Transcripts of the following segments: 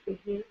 Mhm.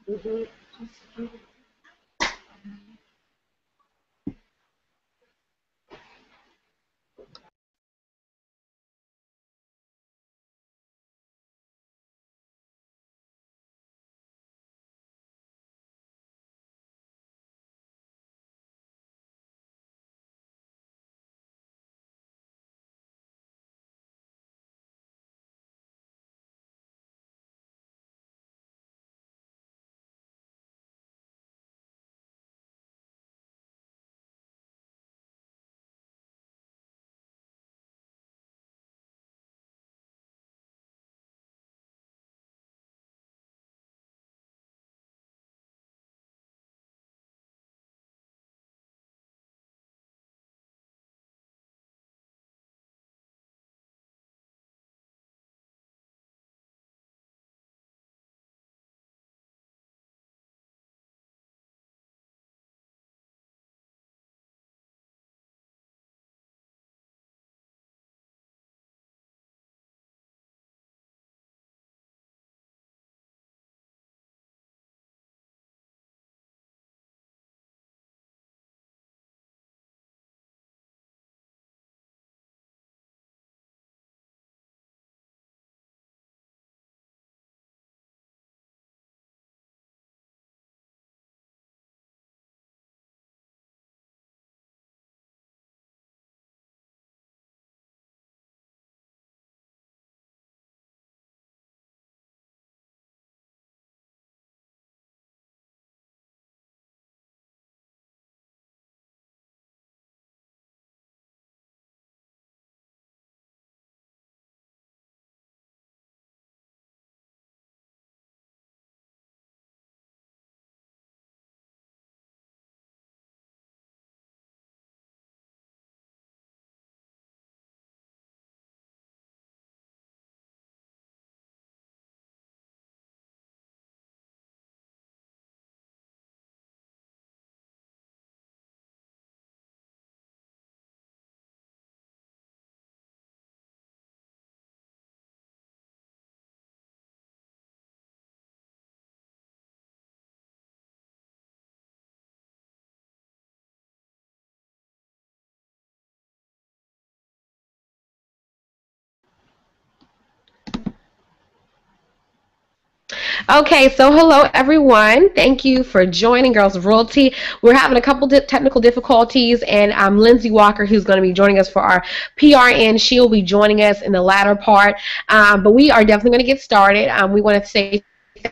Mhm. Okay, so hello everyone. Thank you for joining Girls of Royalty. We're having a couple technical difficulties, and Lindsey Walker, who's going to be joining us for our PRN. She'll be joining us in the latter part, but we are definitely going to get started. We want to say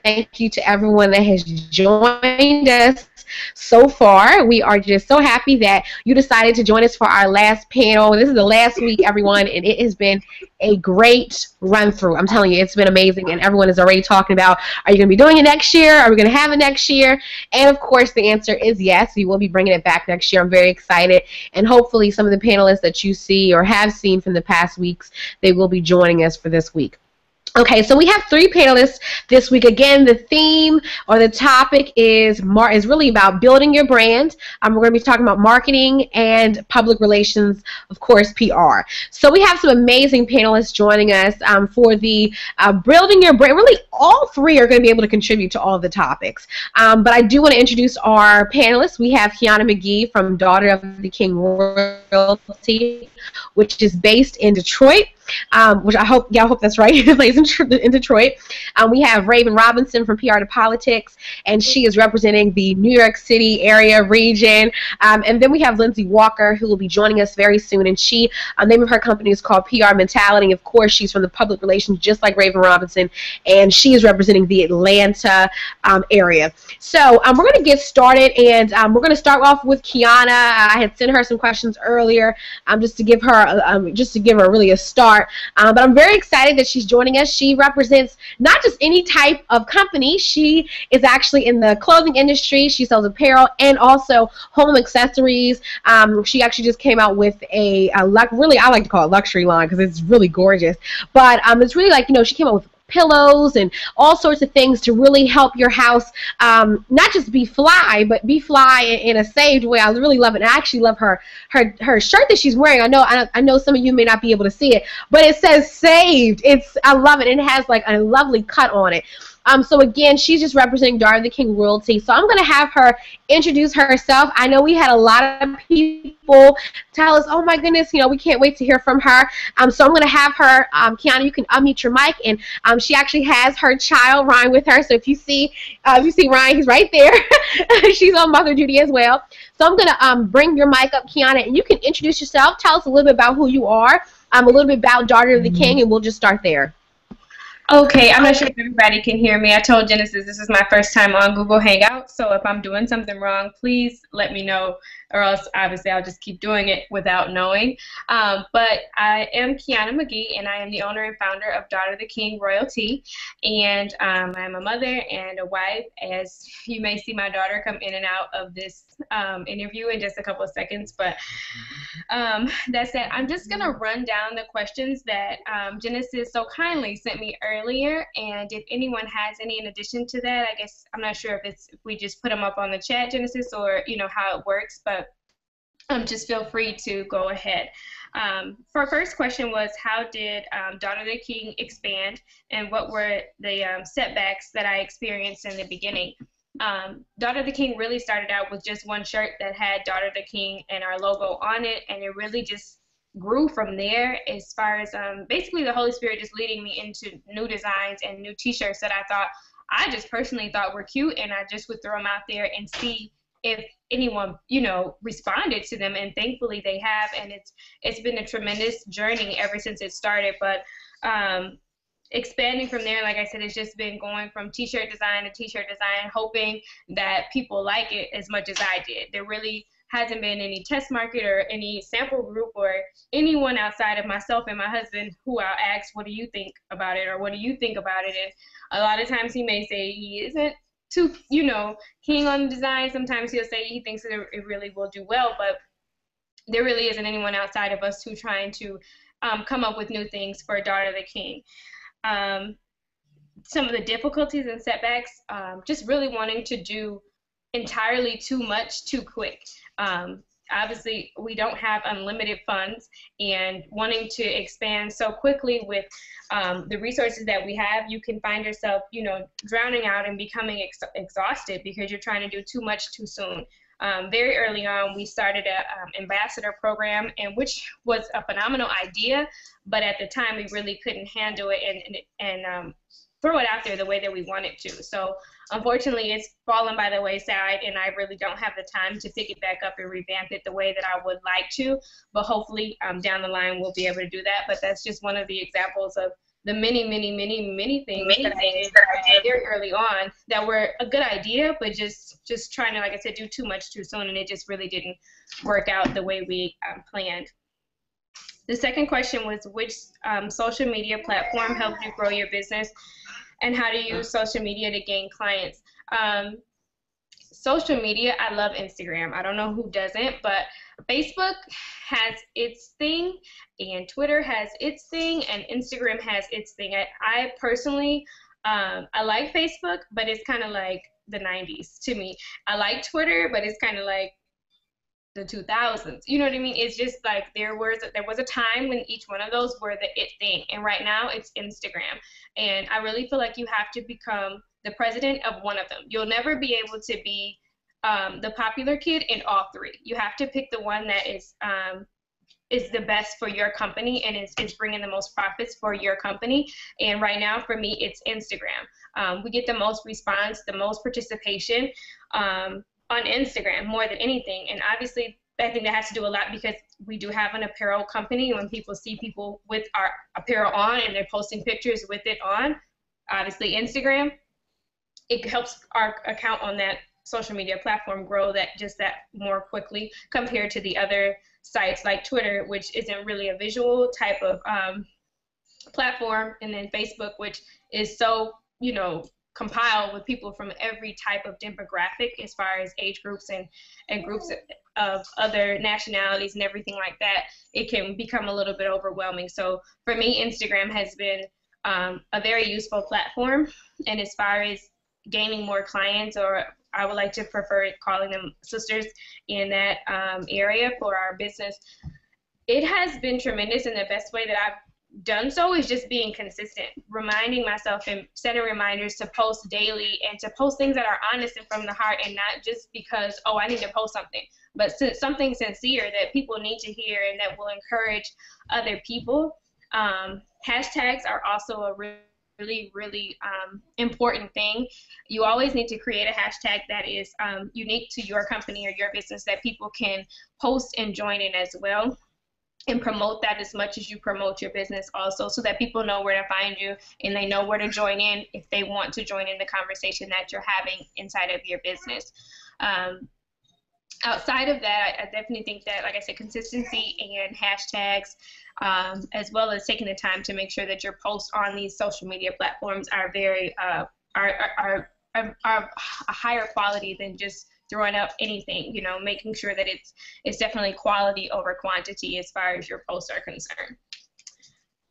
thank you to everyone that has joined us so far. We are just so happy that you decided to join us for our last panel. This is the last week, everyone, and it has been a great run through. I'm telling you, it's been amazing, and everyone is already talking about, are you going to be doing it next year? Are we going to have it next year? And of course, the answer is yes. We will be bringing it back next year. I'm very excited, and hopefully some of the panelists that you see or have seen from the past weeks, they will be joining us for this week. Okay, so we have three panelists this week. Again, the theme or the topic is really about building your brand. We're going to be talking about marketing and public relations, of course, PR. So we have some amazing panelists joining us for the building your brand. Really, all three are going to be able to contribute to all of the topics. But I do want to introduce our panelists. We have Kyona McGhee from Daughter of the King Royalty, which is based in Detroit. Which I hope that's right. Plays in Detroit. We have Raven Robinson from PR to Politics, and she is representing the New York City area region. And then we have Lindsey Walker, who will be joining us very soon, and she, name of her company is called PR Mentality. Of course, she's from the public relations, just like Raven Robinson, and she is representing the Atlanta area. So we're going to get started, and we're going to start off with Kyona. I had sent her some questions earlier, just to give her really a start. But I'm very excited that she's joining us. She represents not just any type of company. She is actually in the clothing industry. She sells apparel and also home accessories. She actually just came out with really, I like to call it luxury line because it's really gorgeous. But it's really like, she came out with pillows and all sorts of things to really help your house not just be fly, but be fly in a saved way. I really love it. And I actually love her shirt that she's wearing. I know some of you may not be able to see it, but it says saved. I love it. And it has like a lovely cut on it. So again, she's just representing Daughter of the King royalty. So I'm going to have her introduce herself. I know we had a lot of people tell us, oh my goodness, we can't wait to hear from her. So I'm going to have her, Kyona, you can unmute your mic, and she actually has her child Ryan with her. So if you see Ryan, he's right there. She's on mother duty as well. So I'm going to bring your mic up, Kyona, and you can introduce yourself. Tell us a little bit about who you are, a little bit about Daughter of the King, and we'll just start there. Okay, I'm not sure if everybody can hear me. I told Genesis this is my first time on Google Hangouts, so if I'm doing something wrong, please let me know, or else obviously I'll just keep doing it without knowing. But I am Kyona McGhee, and I am the owner and founder of Daughter of the King Royalty, and I'm a mother and a wife. As you may see my daughter come in and out of this interview in just a couple of seconds, but that said, I'm just going to run down the questions that Genesis so kindly sent me earlier, and if anyone has any in addition to that, I guess I'm not sure if we just put them up on the chat, Genesis, or how it works, but just feel free to go ahead. For first question was, how did Daughter of the King expand, and what were the setbacks that I experienced in the beginning? Daughter of the King really started out with just one shirt that had Daughter of the King and our logo on it, and it really just grew from there as far as basically the Holy Spirit just leading me into new designs and new t-shirts that I just personally thought were cute, and I just would throw them out there and see if anyone responded to them, and thankfully they have, and it's been a tremendous journey ever since it started. But expanding from there, like I said, it's just been going from t-shirt design to t-shirt design, hoping that people like it as much as I did. There really hasn't been any test market or any sample group or anyone outside of myself and my husband who I'll ask, what do you think about it, or what do you think about it? And a lot of times he may say he isn't too keen on the design. Sometimes he'll say he thinks that it really will do well, but there really isn't anyone outside of us who trying to come up with new things for Daughter of the King. Some of the difficulties and setbacks, just really wanting to do entirely too much too quick. Obviously, we don't have unlimited funds, and wanting to expand so quickly with the resources that we have, you can find yourself, drowning out and becoming exhausted because you're trying to do too much too soon. Very early on, we started an ambassador program, and which was a phenomenal idea, but at the time we really couldn't handle it and throw it out there the way that we wanted to. So unfortunately, it's fallen by the wayside, and I really don't have the time to pick it back up and revamp it the way that I would like to. But hopefully down the line we'll be able to do that. But that's just one of the examples of the many things that I did very early on that were a good idea, but just trying to, like I said, do too much too soon, and it just really didn't work out the way we planned. The second question was, which social media platform helped you grow your business, and how do you use social media to gain clients? Social media, I love Instagram. I don't know who doesn't, but Facebook has its thing, and Twitter has its thing, and Instagram has its thing. I personally, I like Facebook, but it's kind of like the 90s to me. I like Twitter, but it's kind of like the 2000s. You know what I mean? It's just like there was a time when each one of those were the it thing, and right now it's Instagram. And I really feel like you have to become the president of one of them. You'll never be able to be the popular kid in all three. You have to pick the one that is the best for your company and is bringing the most profits for your company. And right now, for me, it's Instagram. We get the most response, the most participation on Instagram more than anything. And obviously, I think that has to do a lot because we do have an apparel company. When people see people with our apparel on and they're posting pictures with it on, obviously Instagram, it helps our account on that social media platform grow that more quickly compared to the other sites like Twitter, which isn't really a visual type of platform, and then Facebook, which is so, compiled with people from every type of demographic as far as age groups and groups of other nationalities and everything like that. It can become a little bit overwhelming. So for me, Instagram has been a very useful platform, and as far as gaining more clients, or I would like to prefer calling them sisters in that area for our business, it has been tremendous in the best way that I've done so is just being consistent, reminding myself and setting reminders to post daily and to post things that are honest and from the heart, and not just because, oh, I need to post something, but something sincere that people need to hear and that will encourage other people. Hashtags are also a really important thing. You always need to create a hashtag that is unique to your company or your business that people can post and join in as well, and promote that as much as you promote your business also, so that people know where to find you and they know where to join in if they want to join in the conversation that you're having inside of your business. Outside of that, I definitely think that, like I said, consistency and hashtags, as well as taking the time to make sure that your posts on these social media platforms are very are a higher quality than just throwing up anything. You know, making sure that it's definitely quality over quantity as far as your posts are concerned.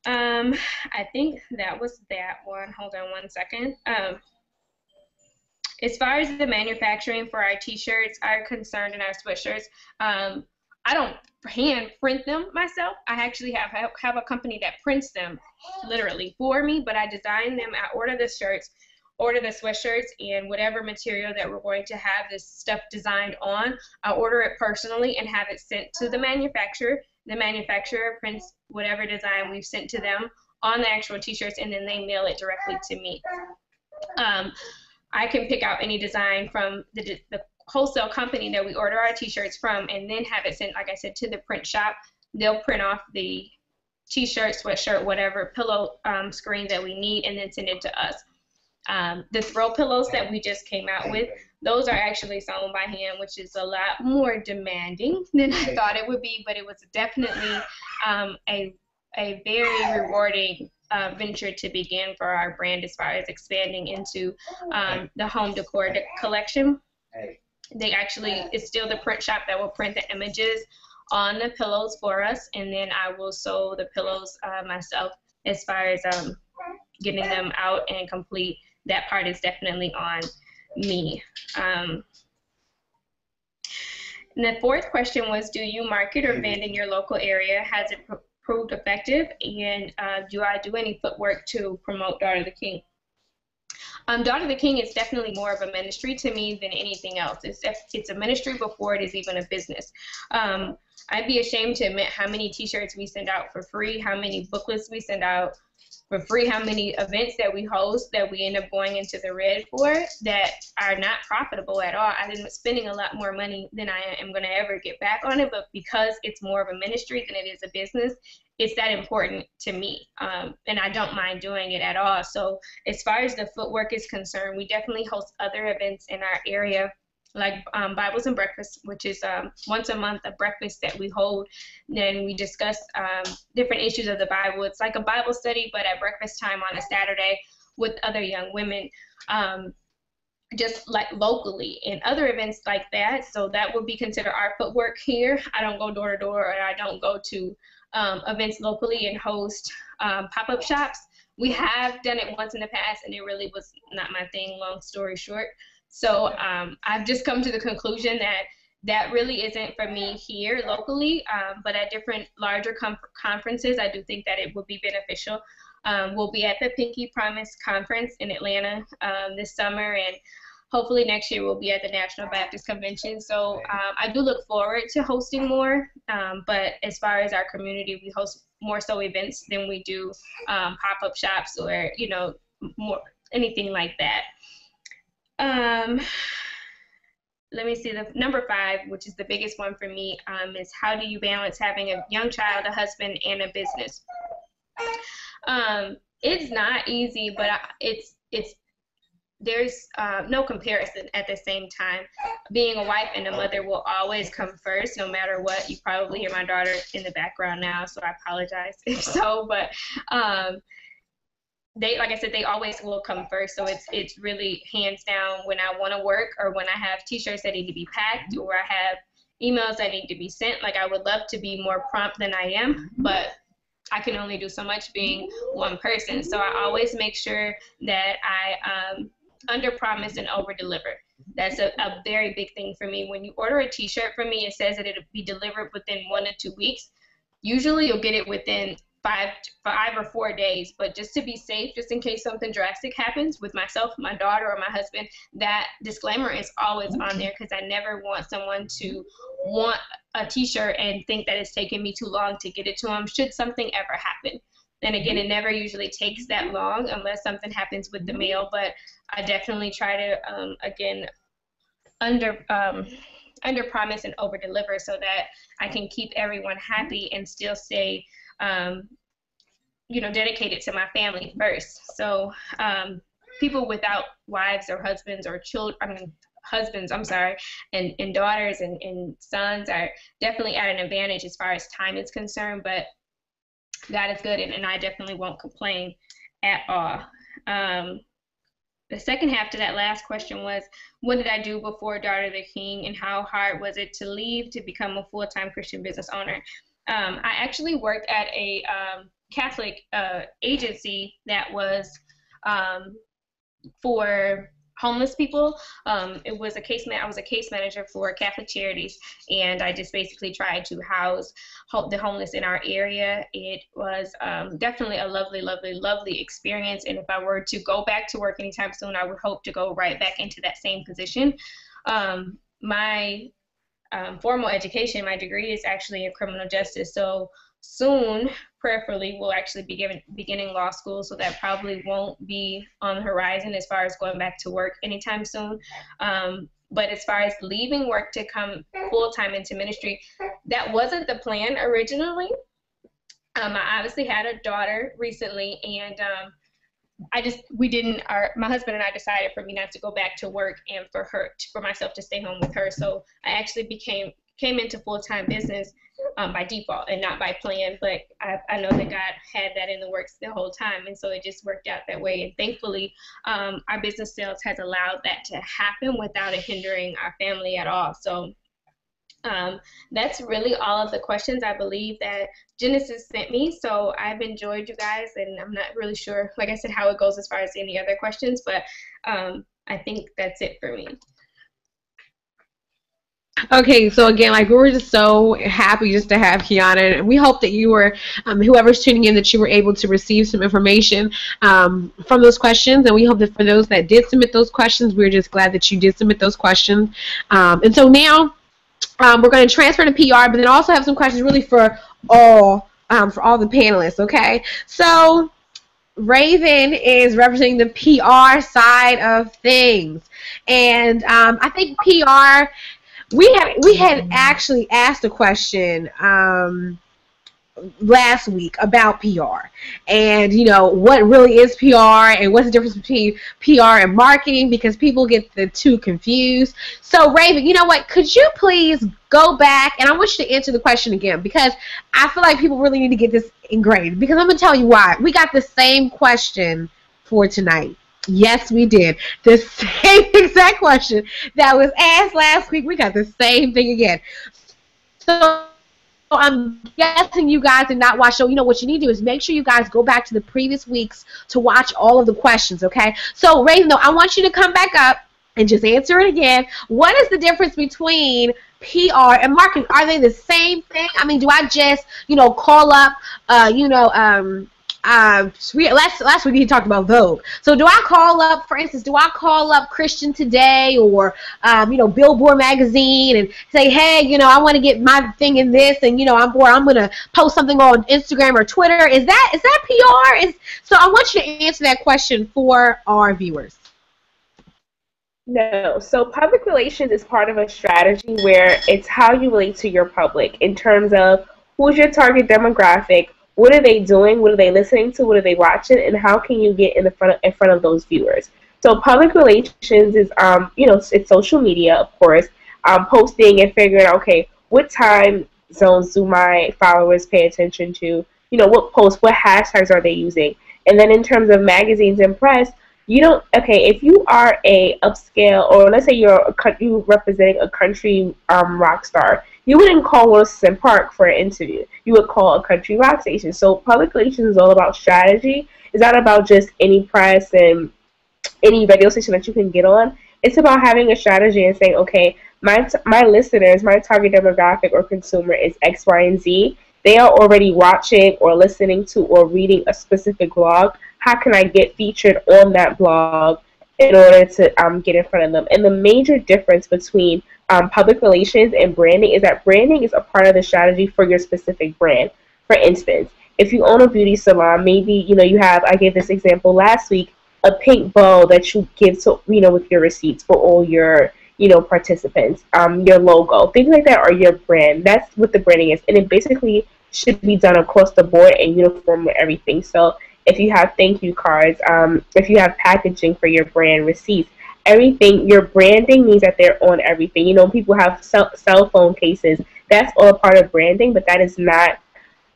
I think that was that one. Hold on one second. As far as the manufacturing for our t-shirts are concerned and our sweatshirts, I don't hand print them myself. I actually have a company that prints them literally for me, but I design them. I order the shirts, order the sweatshirts, and whatever material that we're going to have this stuff designed on, I order it personally and have it sent to the manufacturer. The manufacturer prints whatever design we've sent to them on the actual t-shirts, and then they mail it directly to me. I can pick out any design from the wholesale company that we order our t-shirts from, and then have it sent, like I said, to the print shop. They'll print off the t-shirt, sweatshirt, whatever pillow screen that we need, and then send it to us. The throw pillows that we just came out with, those are actually sewn by hand, which is a lot more demanding than I thought it would be, but it was definitely a very rewarding venture to begin for our brand as far as expanding into the home decor collection. It's still the print shop that will print the images on the pillows for us, and then I will sew the pillows myself. As far as getting them out and complete, that part is definitely on me. And the fourth question was, do you market or vend in your local area? Has it proved effective? And do I do any footwork to promote Daughter of the King? Daughter of the King is definitely more of a ministry to me than anything else. It's a ministry before it is even a business. I'd be ashamed to admit how many t-shirts we send out for free, how many booklets we send out for free, how many events that we host that we end up going into the red for that are not profitable at all. I'm spending a lot more money than I am going to ever get back on it, but because it's more of a ministry than it is a business, it's that important to me, and I don't mind doing it at all. So as far as the footwork is concerned, we definitely host other events in our area, like Bibles and Breakfast, which is once a month a breakfast that we hold. Then we discuss different issues of the Bible. It's like a Bible study, but at breakfast time on a Saturday with other young women, just like locally, and other events like that. So that would be considered our footwork here. I don't go door to door, or I don't go to events locally and host pop-up shops. We have done it once in the past, and it really was not my thing, long story short. So I've just come to the conclusion that that really isn't for me here locally, but at different larger conferences, I do think that it would be beneficial. We'll be at the Pinky Promise Conference in Atlanta this summer, and hopefully next year we'll be at the National Baptist Convention. So I do look forward to hosting more, but as far as our community, we host more so events than we do pop-up shops or, you know, more anything like that. Let me see, the number 5, which is the biggest one for me, is how do you balance having a young child, a husband, and a business? It's not easy, but there's no comparison at the same time. Being a wife and a mother will always come first, no matter what. You probably hear my daughter in the background now, so I apologize if so, but they, like I said, they always will come first. So it's really hands down when I want to work, or when I have t-shirts that need to be packed, or I have emails that need to be sent. Like, I would love to be more prompt than I am, but I can only do so much being one person. So I always make sure that I under promise and over deliver. That's a very big thing for me. When you order a t-shirt from me, it says that it'll be delivered within 1 to 2 weeks. Usually you'll get it within 5 or 4 days, but just to be safe, just in case something drastic happens with myself, my daughter, or my husband, that disclaimer is always on there, because I never want someone to want a t-shirt and think that it's taking me too long to get it to them should something ever happen. And again, it never usually takes that long unless something happens with the mail, but I definitely try to again under promise and over deliver, so that I can keep everyone happy and still stay dedicated to my family first. So people without wives or husbands or husbands, and daughters and sons are definitely at an advantage as far as time is concerned, but God is good, and I definitely won't complain at all. The second half to that last question was, what did I do before Daughter of the King, and how hard was it to leave to become a full-time Christian business owner? I actually worked at a Catholic agency that was for homeless people. I was a case manager for Catholic Charities, and I just basically tried to house the homeless in our area. It was definitely a lovely, lovely, lovely experience, and if I were to go back to work anytime soon, I would hope to go right back into that same position. My formal education, my degree is actually in criminal justice, so soon, prayerfully, we'll actually be beginning law school, so that probably won't be on the horizon as far as going back to work anytime soon. But as far as leaving work to come full-time into ministry, that wasn't the plan originally. I obviously had a daughter recently, and my husband and I decided for me not to go back to work and for myself to stay home with her. So I actually came into full-time business by default and not by plan, but I know that God had that in the works the whole time, and so it just worked out that way. And thankfully, our business sales has allowed that to happen without it hindering our family at all. So that's really all of the questions I believe that Genesis sent me. So I've enjoyed you guys, and I'm not really sure, like I said, how it goes as far as any other questions, but I think that's it for me. Okay, so again, like, we were just so happy just to have Kyona, and we hope that you were, whoever's tuning in, that you were able to receive some information from those questions, and we hope that for those that did submit those questions, we're just glad that you did submit those questions. And so now we're going to transfer to PR, but then also have some questions really for all the panelists, okay? So Raven is representing the PR side of things, and I think PR, we had actually asked a question last week about PR, and what really is PR and what's the difference between PR and marketing, because people get the two confused. So Raven, you know what, could you please go back, and I want you to answer the question again, because I feel like people really need to get this ingrained, because I'm going to tell you why. We got the same question for tonight. Yes, we did. The same exact question that was asked last week. We got the same thing again. So I'm guessing you guys did not watch. So what you need to do is make sure you guys go back to the previous weeks to watch all of the questions, okay? So Raven, though, I want you to come back up and just answer it again. What is the difference between PR and marketing? Are they the same thing? I mean, do I just, call up, last week he talked about Vogue. So do I call up, for instance, Christian Today or, Billboard magazine and say, hey, I want to get my thing in this, and, I'm going to post something on Instagram or Twitter. Is that PR? So I want you to answer that question for our viewers. No. So public relations is part of a strategy where it's how you relate to your public in terms of who's your target demographic, what are they doing, what are they listening to, what are they watching, and how can you get in front of those viewers. So public relations is, it's social media, of course, posting and figuring out, okay, what time zones do my followers pay attention to, what posts, what hashtags are they using. And then in terms of magazines and press, if you are a upscale, or let's say you're representing a country rock star, you wouldn't call Wilson Park for an interview. You would call a country rock station. So public relations is all about strategy. It's not about just any press and any radio station that you can get on. It's about having a strategy and saying, okay, my listeners, my target demographic or consumer is X, Y, and Z, they are already watching or listening to or reading a specific blog. How can I get featured on that blog in order to get in front of them? And the major difference between public relations and branding is that branding is a part of the strategy for your specific brand. For instance, if you own a beauty salon, maybe, you have, I gave this example last week, a pink bow that you give to, with your receipts for all your, participants, your logo, things like that, or your brand. That's what the branding is. And it basically should be done across the board and uniform with everything. So if you have thank you cards, if you have packaging for your brand, receipts, everything, your branding means that they're on everything. People have cell phone cases. That's all part of branding, but that is not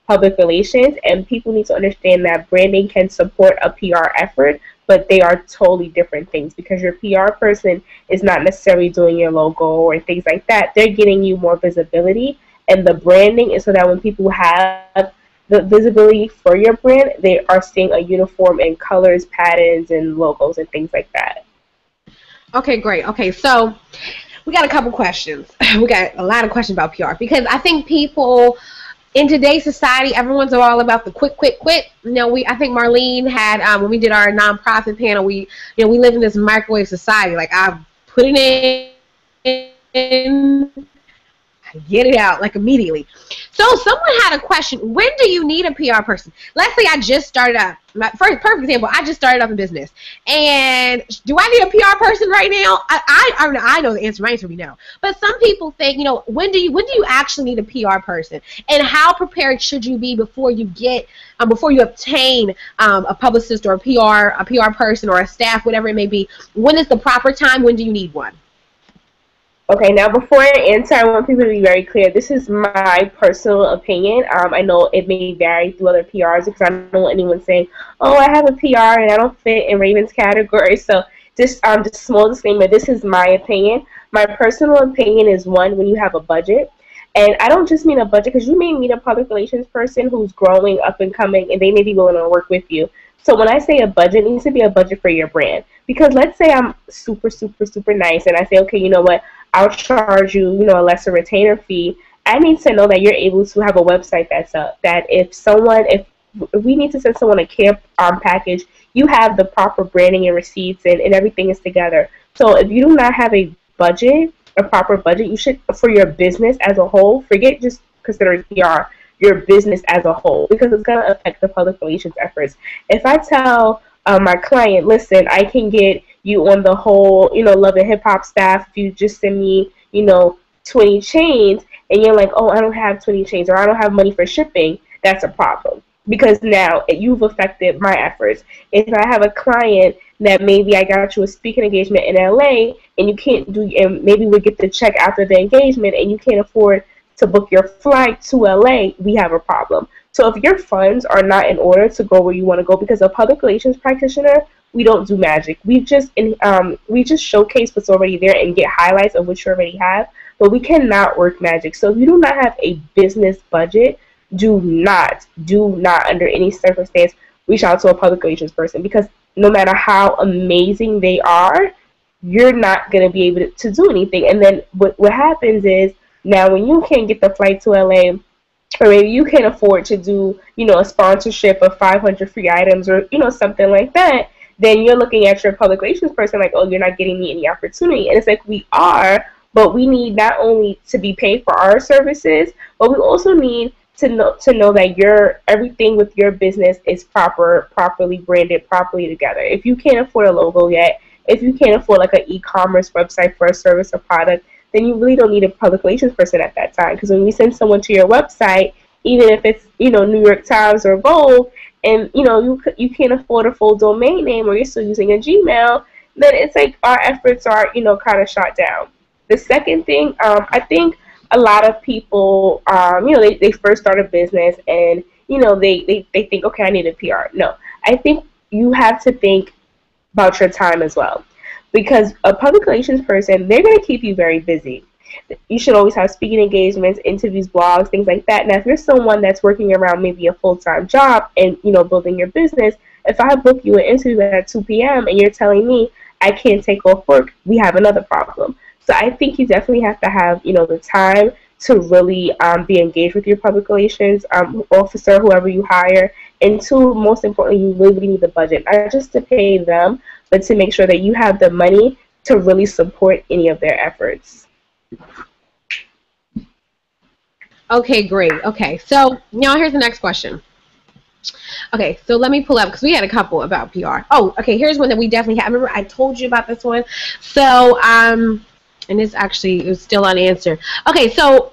public relations, and people need to understand that branding can support a PR effort, but they are totally different things, because your PR person is not necessarily doing your logo or things like that. They're getting you more visibility, and the branding is so that when people have the visibility for your brand, they are seeing a uniform in colors, patterns, and logos and things like that. Okay, great. Okay, so we got a couple questions. We got a lot of questions about PR, because I think people in today's society, everyone's all about the quick. I think Marlene had when we did our nonprofit panel, we live in this microwave society. Like, I put it in, I get it out like immediately. So someone had a question: when do you need a PR person? Let's say I just started up. My first perfect example: I just started up in business, and do I need a PR person right now? I know the answer. My answer would be no. But some people think, when do you actually need a PR person, and how prepared should you be before you obtain a publicist or a PR person or a staff, whatever it may be? When is the proper time? When do you need one? Okay, now before I answer, I want people to be very clear. This is my personal opinion. I know it may vary through other PRs, because I don't want anyone saying, oh, I have a PR and I don't fit in Raven's category. So just small disclaimer, this is my opinion. My personal opinion is, one, when you have a budget. And I don't just mean a budget, because you may meet a public relations person who's growing, up and coming, and they may be willing to work with you. So when I say a budget, it needs to be a budget for your brand. Because let's say I'm super, super, super nice, and I say, okay, you know what, I'll charge you, a lesser retainer fee. I need to know that you're able to have a website that's up. That if we need to send someone a care package, you have the proper branding and receipts, and everything is together. So if you do not have a proper budget, you should, for your business as a whole, forget just considering PR, your business as a whole, because it's going to affect the public relations efforts. If I tell my client, listen, I can get you on the whole, Love and Hip Hop staff if you just send me, 20 chains, and you're like, oh, I don't have 20 chains, or I don't have money for shipping, that's a problem. Because now you've affected my efforts. If I have a client that maybe I got you a speaking engagement in LA, and you can't do, and maybe we get the check after the engagement, and you can't afford to book your flight to LA, we have a problem. So if your funds are not in order to go where you want to go, because a public relations practitioner, we don't do magic. We just showcase what's already there and get highlights of what you already have, but we cannot work magic. So if you do not have a business budget, do not under any circumstance reach out to a public relations person, because no matter how amazing they are, you're not going to be able to do anything. And then what happens is, now when you can't get the flight to LA, or maybe you can't afford to do, a sponsorship of 500 free items, or, something like that, then you're looking at your public relations person like, oh, you're not getting me any opportunity. And it's like, we are, but we need not only to be paid for our services, but we also need to know that everything with your business is properly branded, properly together. If you can't afford a logo yet, if you can't afford like an e-commerce website for a service or product, then you really don't need a public relations person at that time. Because when we send someone to your website, even if it's, New York Times or Vogue, and, you can't afford a full domain name, or you're still using a Gmail, then it's like our efforts are, kind of shot down. The second thing, I think a lot of people, they first start a business, and, they think, okay, I need a PR. No, I think you have to think about your time as well. Because a public relations person, they're going to keep you very busy. You should always have speaking engagements, interviews, blogs, things like that. Now, if you're someone that's working around maybe a full-time job and, building your business, if I book you an interview at 2 p.m. and you're telling me I can't take off work, we have another problem. So I think you definitely have to have, the time to really be engaged with your public relations officer, whoever you hire. And two, most importantly, you really need the budget, not just to pay them, but to make sure that you have the money to really support any of their efforts. Okay, great. Okay, so now here's the next question. Okay, so let me pull up, because we had a couple about PR. Oh, okay, here's one that we definitely have. Remember, I told you about this one. So, and this actually is still unanswered. Okay, so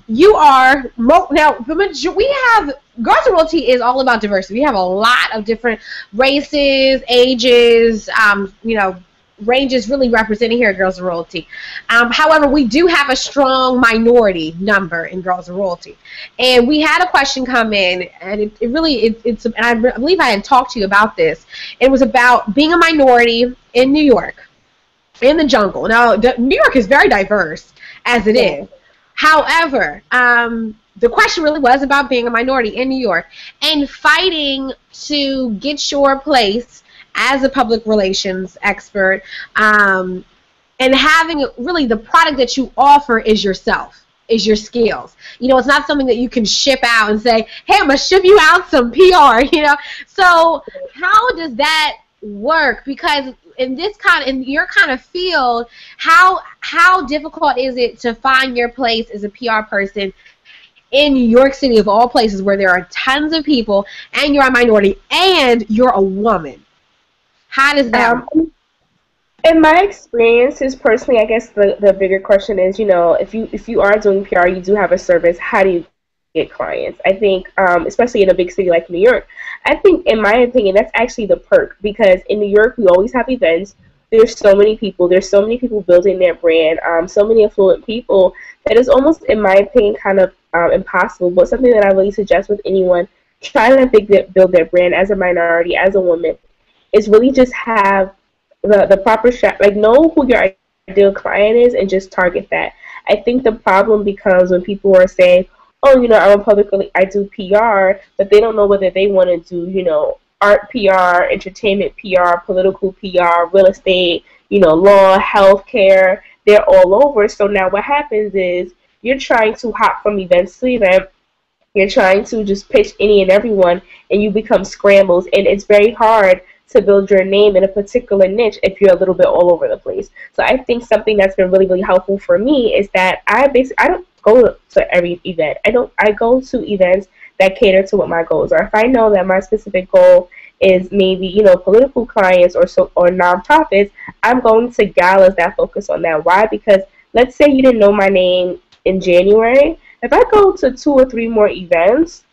you are, now, we have, Girls of Royalty is all about diversity. We have a lot of different races, ages, you know, ranges really represented here at Girls of Royalty. However, we do have a strong minority number in Girls of Royalty. And we had a question come in, and it's and I believe I had talked to you about this. It was about being a minority in New York, in the jungle. Now, New York is very diverse, as it is. However, the question really was about being a minority in New York and fighting to get your place as a public relations expert, and having really the product that you offer is yourself, is your skills. You know, it's not something that you can ship out and say, hey, I'm going to ship you out some PR, you know. So how does that work? Because in your kind of field, how difficult is it to find your place as a PR person in New York City, of all places, where there are tons of people and you're a minority and you're a woman? How does that work? In my experiences, personally, I guess the bigger question is, you know, if you are doing PR, you do have a service, how do you get clients? I think, especially in a big city like New York, I think, in my opinion, that's actually the perk, because in New York, we always have events. There's so many people building their brand, so many affluent people, that is almost, in my opinion, kind of impossible, but something that I really suggest with anyone trying to build their brand as a minority, as a woman, is really just have the proper like, know who your ideal client is and just target that. I think the problem becomes when people are saying, oh, you know, I do PR, but they don't know whether they want to do, you know, art PR, entertainment PR, political PR, real estate, you know, law, healthcare. They're all over. So now what happens is you're trying to hop from events to event. You're trying to just pitch any and everyone, and you become scrambles, and it's very hard to build your name in a particular niche if you're a little bit all over the place. So I think something that's been really, really helpful for me is that I don't go to every event. I go to events that cater to what my goals are. If I know that my specific goal is maybe, you know, political clients or nonprofits, I'm going to galas that focus on that. Why? Because let's say you didn't know my name in January. If I go to 2 or 3 more events,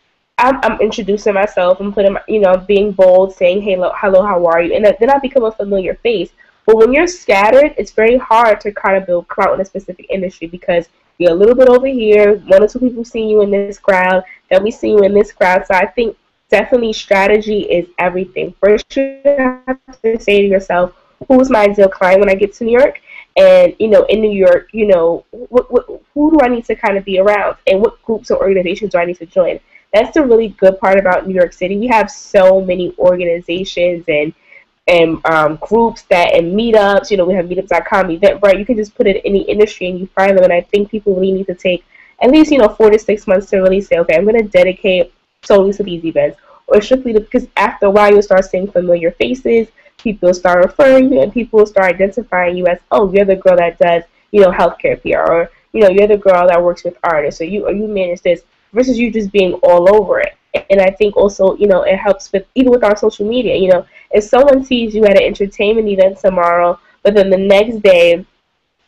I'm introducing myself and putting, you know, being bold, saying, hey, hello, how are you? And then I become a familiar face. But when you're scattered, it's very hard to kind of build clout in a specific industry, because you're a little bit over here, 1 or 2 people see you in this crowd, then we see you in this crowd. So I think definitely strategy is everything. First, you have to say to yourself, who's my ideal client when I get to New York? And, you know, in New York, you know, who do I need to kind of be around? And what groups or organizations do I need to join? That's the really good part about New York City. We have so many organizations and groups and meetups. You know, we have meetups.com, Eventbrite. You can just put it in any industry and you find them. And I think people really need to take at least, you know, 4 to 6 months to really say, okay, I'm going to dedicate solely to these events, or strictly because after a while you'll start seeing familiar faces. People will start referring you, and people will start identifying you as, oh, you're the girl that does, you know, healthcare PR, or, you know, you're the girl that works with artists, or you manage this, versus you just being all over it. And I think also, you know, it helps with, even with our social media, you know, if someone sees you at an entertainment event tomorrow, but then the next day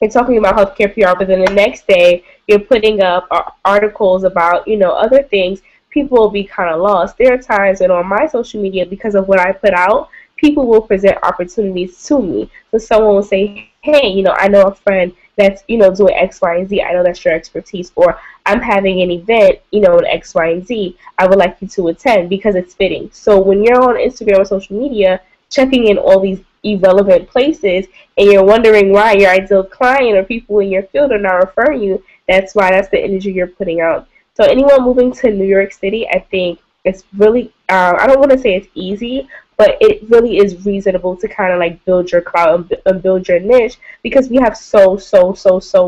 you're talking about healthcare PR, but then the next day you're putting up articles about, you know, other things, people will be kind of lost. There are times when on my social media, because of what I put out, people will present opportunities to me. So someone will say, hey, you know, I know a friend that's, you know, doing X, Y, and Z. I know that's your expertise. Or I'm having an event, you know, in X, Y, and Z. I would like you to attend because it's fitting. So when you're on Instagram or social media, checking in all these irrelevant places, and you're wondering why your ideal client or people in your field are not referring you, that's why, that's the energy you're putting out. So anyone moving to New York City, I think it's really I don't want to say it's easy, but it really is reasonable to kind of like build your clout and build your niche because we have so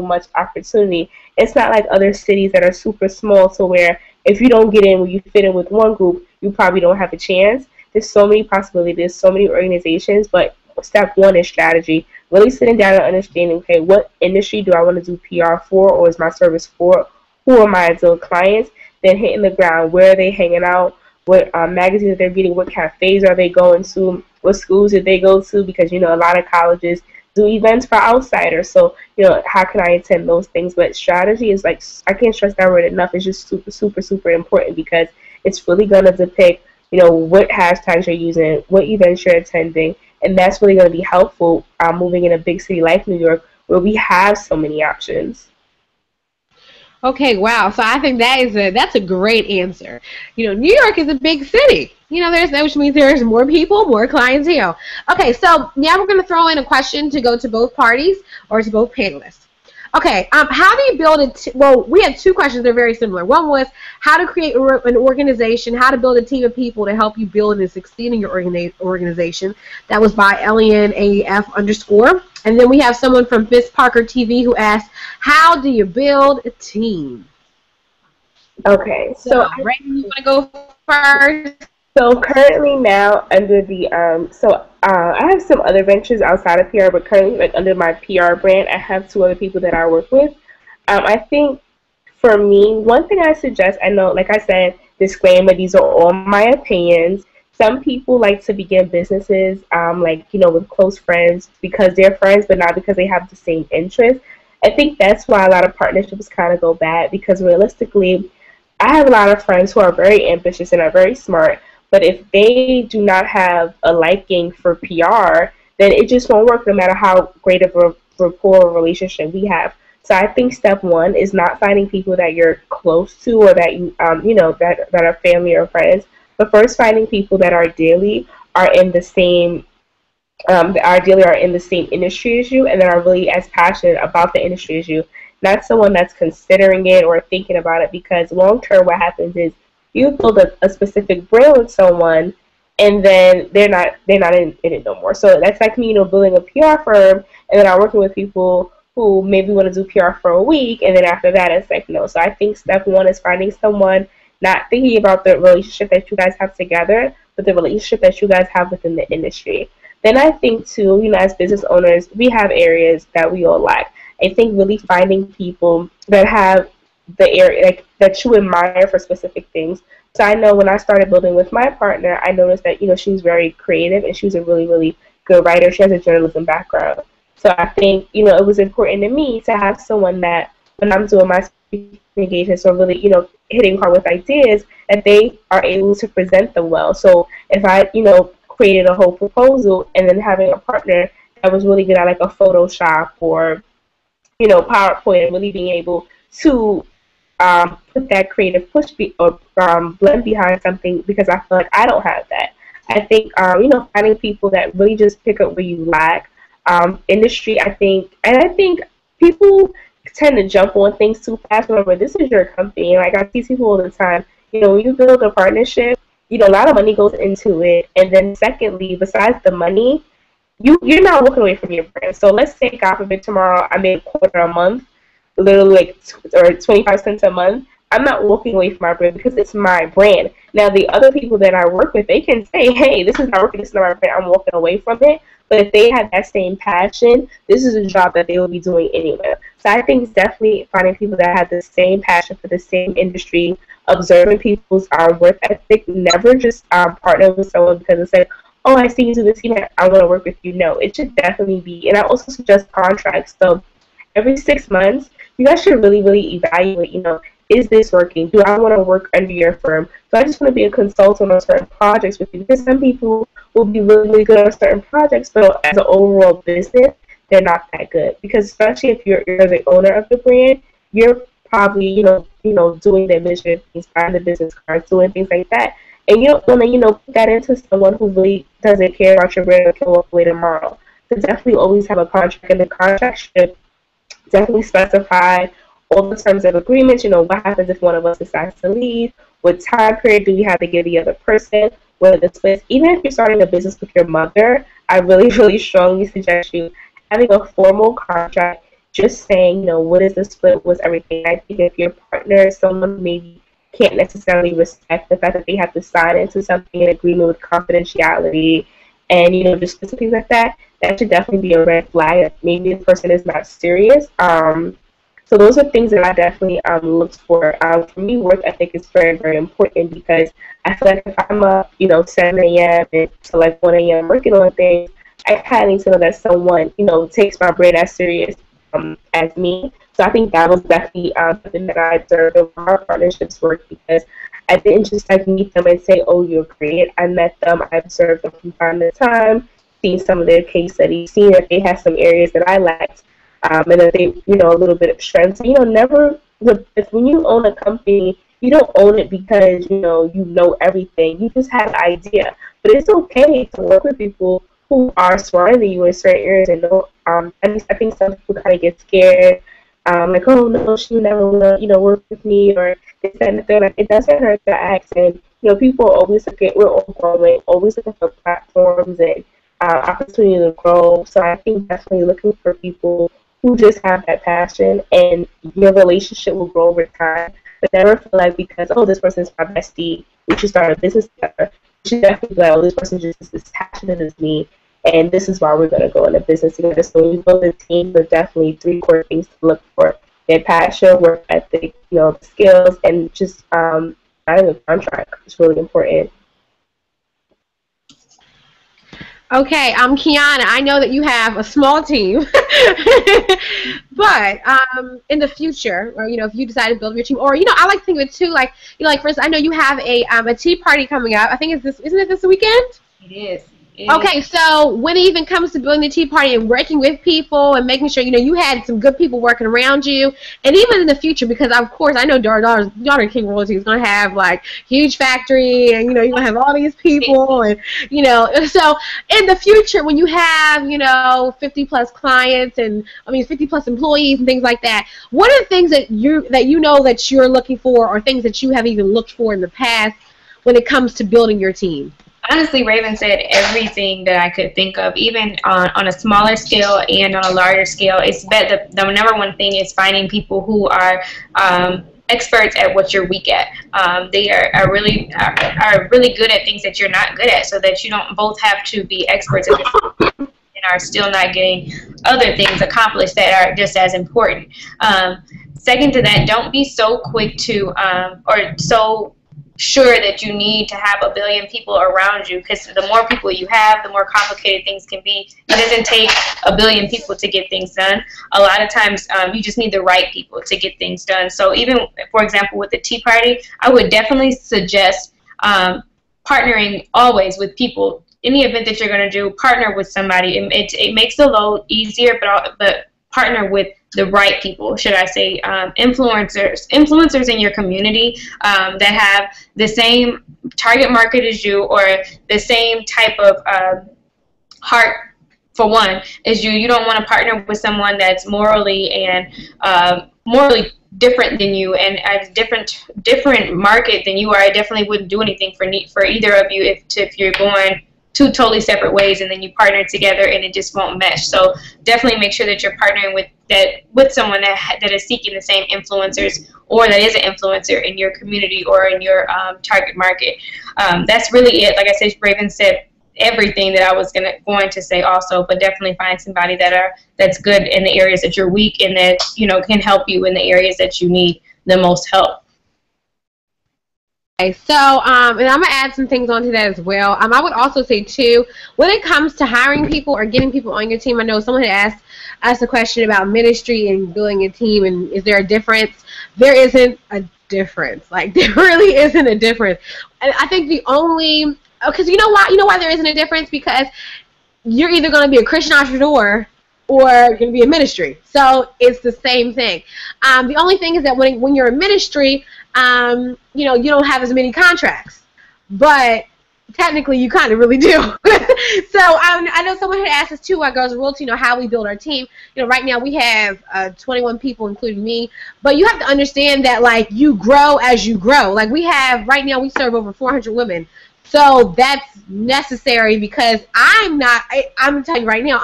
much opportunity. It's not like other cities that are super small to where if you don't get in where you fit in with one group, you probably don't have a chance. There's so many possibilities, there's so many organizations, but step one is strategy. Really sitting down and understanding, okay, what industry do I want to do PR for, or is my service for? Who are my ideal clients? Then hitting the ground. Where are they hanging out? What magazines they're reading? What cafes are they going to? What schools did they go to? Because a lot of colleges do events for outsiders. So how can I attend those things? But strategy is like, I can't stress that word enough. It's just super important because it's really gonna depict what hashtags you're using, what events you're attending, and that's really going to be helpful moving in a big city like New York where we have so many options. Okay, wow. So I think that's a great answer. New York is a big city. Which means there's more people, more clientele. Okay, so now we're going to throw in a question to go to both parties or to both panelists. Okay, how do you build well, we had two questions. They're very similar. One was how to create an organization, how to build a team of people to help you build and succeed in your organization. That was by LENAF_. And then we have someone from Fitz Parker TV who asked, how do you build a team? Okay, so Raymond, you want to go first? So currently now under the I have some other ventures outside of PR, but currently like under my PR brand, I have two other people that I work with. I think for me, one thing I suggest, I know, like I said, disclaimer, these are all my opinions. Some people like to begin businesses, with close friends because they're friends, but not because they have the same interests. I think that's why a lot of partnerships kind of go bad because realistically, I have a lot of friends who are very ambitious and are very smart, but if they do not have a liking for PR, then it just won't work no matter how great of a rapport or relationship we have. So I think step one is not finding people that you're close to or that that are family or friends, but first finding people that ideally are in the same are in the same industry as you and that are really as passionate about the industry as you. Not someone that's considering it or thinking about it, because long term what happens is you build a specific brand with someone and then they're not in it no more. So that's like me, building a PR firm and then I'm working with people who maybe want to do PR for a week and then after that it's like no. So I think step one is finding someone, not thinking about the relationship that you guys have together, but the relationship that you guys have within the industry. Then I think too, as business owners, we have areas that we all lack. I think really finding people that have the area that you admire for specific things. So I know when I started building with my partner, I noticed that she's very creative and she's a really, really good writer. She has a journalism background. So I think it was important to me to have someone that when I'm doing my speaking engagements or really hitting hard with ideas, that they are able to present them well. So if I created a whole proposal and then having a partner that was really good at like a Photoshop or PowerPoint and really being able to put that creative or blend behind something, because I feel like I don't have that. I think finding people that really just pick up where you lack. Industry, I think people tend to jump on things too fast. Remember, this is your company. Like I see people all the time. When you build a partnership, a lot of money goes into it, and then secondly, besides the money, you're not walking away from your brand. So let's say, God forbid, tomorrow I made a quarter a month, literally or 25 cents a month. I'm not walking away from my brand because it's my brand. Now, the other people that I work with, they can say, hey, this is not working, this is not my brand, I'm walking away from it. But if they have that same passion, this is a job that they will be doing anyway. So I think it's definitely finding people that have the same passion for the same industry, observing people's work ethic, never just partner with someone because it's like, oh, I see you do this, I want to work with you. No, it should definitely be, and I also suggest contracts. So every 6 months, you guys should really, really evaluate, is this working? Do I want to work under your firm? Do I just want to be a consultant on certain projects with you? Because some people will be really, really good on certain projects, but as an overall business, they're not that good. Because especially if you're the owner of the brand, you're probably, doing the administrative things, buying the business cards, doing things like that. And you don't want to, put that into someone who really doesn't care about your brand or can walk away tomorrow. So definitely always have a contract, and the contract should definitely specify all the terms of agreements. What happens if one of us decides to leave? What time period do you have to give the other person? What are the splits? Even if you're starting a business with your mother, I really, really strongly suggest you having a formal contract, just saying, what is the split, what's everything. I think if your partner is someone who maybe can't necessarily respect the fact that they have to sign into something in agreement with confidentiality and, just things like that, that should definitely be a red flag. Maybe the person is not serious. So those are things that I definitely looked for. For me, work ethic is very, very important because I feel like if I'm up, 7 a.m. and to like 1 a.m. working on things, I kind of need to know that someone, takes my brain as serious as me. So I think that was definitely something that I observed in our partnerships work, because I didn't just like meet them and say, oh, you're great. I met them, I observed them from time to time, seen some of their case studies, seen that they had some areas that I lacked, and that they, a little bit of strength. So, when you own a company, you don't own it because, you know everything. You just have an idea. But it's okay to work with people who are smarter than you in certain areas and know. I think some people kind of get scared, like, oh no, she never will, work with me, or this and the third. Like, it doesn't hurt to ask. And people are always looking. We're all growing, always looking for platforms and opportunity to grow. So I think definitely looking for people who just have that passion, and your relationship will grow over time. But never feel like because, oh, this person's my bestie, we should start a business together. You should definitely be like, oh, this person just is as passionate as me, and this is why we're going to go into business together. So when you build a team, there's definitely 3 core things to look for: their passion, work ethic, the skills, and just signing a contract is really important. Okay, Kyona, I know that you have a small team, but in the future, or if you decide to build your team, or I like to think of it too, like for instance, I know you have a tea party coming up. I think isn't it this weekend? It is. Okay, so when it even comes to building the tea party and working with people and making sure, you had some good people working around you, and even in the future, because of course I know daughter King Royalty is going to have like huge factory, and you're going to have all these people, and so in the future when you have 50 plus clients and 50 plus employees and things like that, what are the things that that you're looking for, or things that you have even looked for in the past when it comes to building your team? Honestly, Raven said everything that I could think of, even on a smaller scale and on a larger scale. It's the number one thing is finding people who are experts at what you're weak at. They are really good at things that you're not good at, so that you don't both have to be experts at this and are still not getting other things accomplished that are just as important. Second to that, don't be so quick to or so sure that you need to have 1 billion people around you, because the more people you have, the more complicated things can be. It doesn't take 1 billion people to get things done. A lot of times you just need the right people to get things done. So even, for example, with the tea party, I would definitely suggest partnering always with people. Any event that you're going to do, partner with somebody. It makes the load easier, but partner with the right people, should I say, influencers in your community that have the same target market as you, or the same type of heart, for one, as you. You don't want to partner with someone that's morally different than you, and a different market than you are. I definitely wouldn't do anything for either of you if you're going 2 totally separate ways, and then you partner together and it just won't mesh. So definitely make sure that you're partnering with someone that is seeking the same influencers, or that is an influencer in your community or in your target market. That's really it. Like I said, Raven said everything that I was going to say also, but definitely find somebody that's good in the areas that you're weak, and that can help you in the areas that you need the most help. Okay, so and I'm gonna add some things onto that as well. I would also say too, when it comes to hiring people or getting people on your team, I know someone had asked a question about ministry and building a team, and is there a difference? There isn't a difference. Like, there really isn't a difference. And I think because you know why there isn't a difference, because you're either going to be a Christian entrepreneur or you're going to be a ministry. So it's the same thing. The only thing is that when you're a ministry, you don't have as many contracts. But technically, you kind of really do. So I know someone had asked us too, our Girls of Royalty, how we build our team. Right now we have 21 people, including me. But you have to understand that, like, you grow as you grow. Like, right now we serve over 400 women. So that's necessary because I'm going to tell you right now,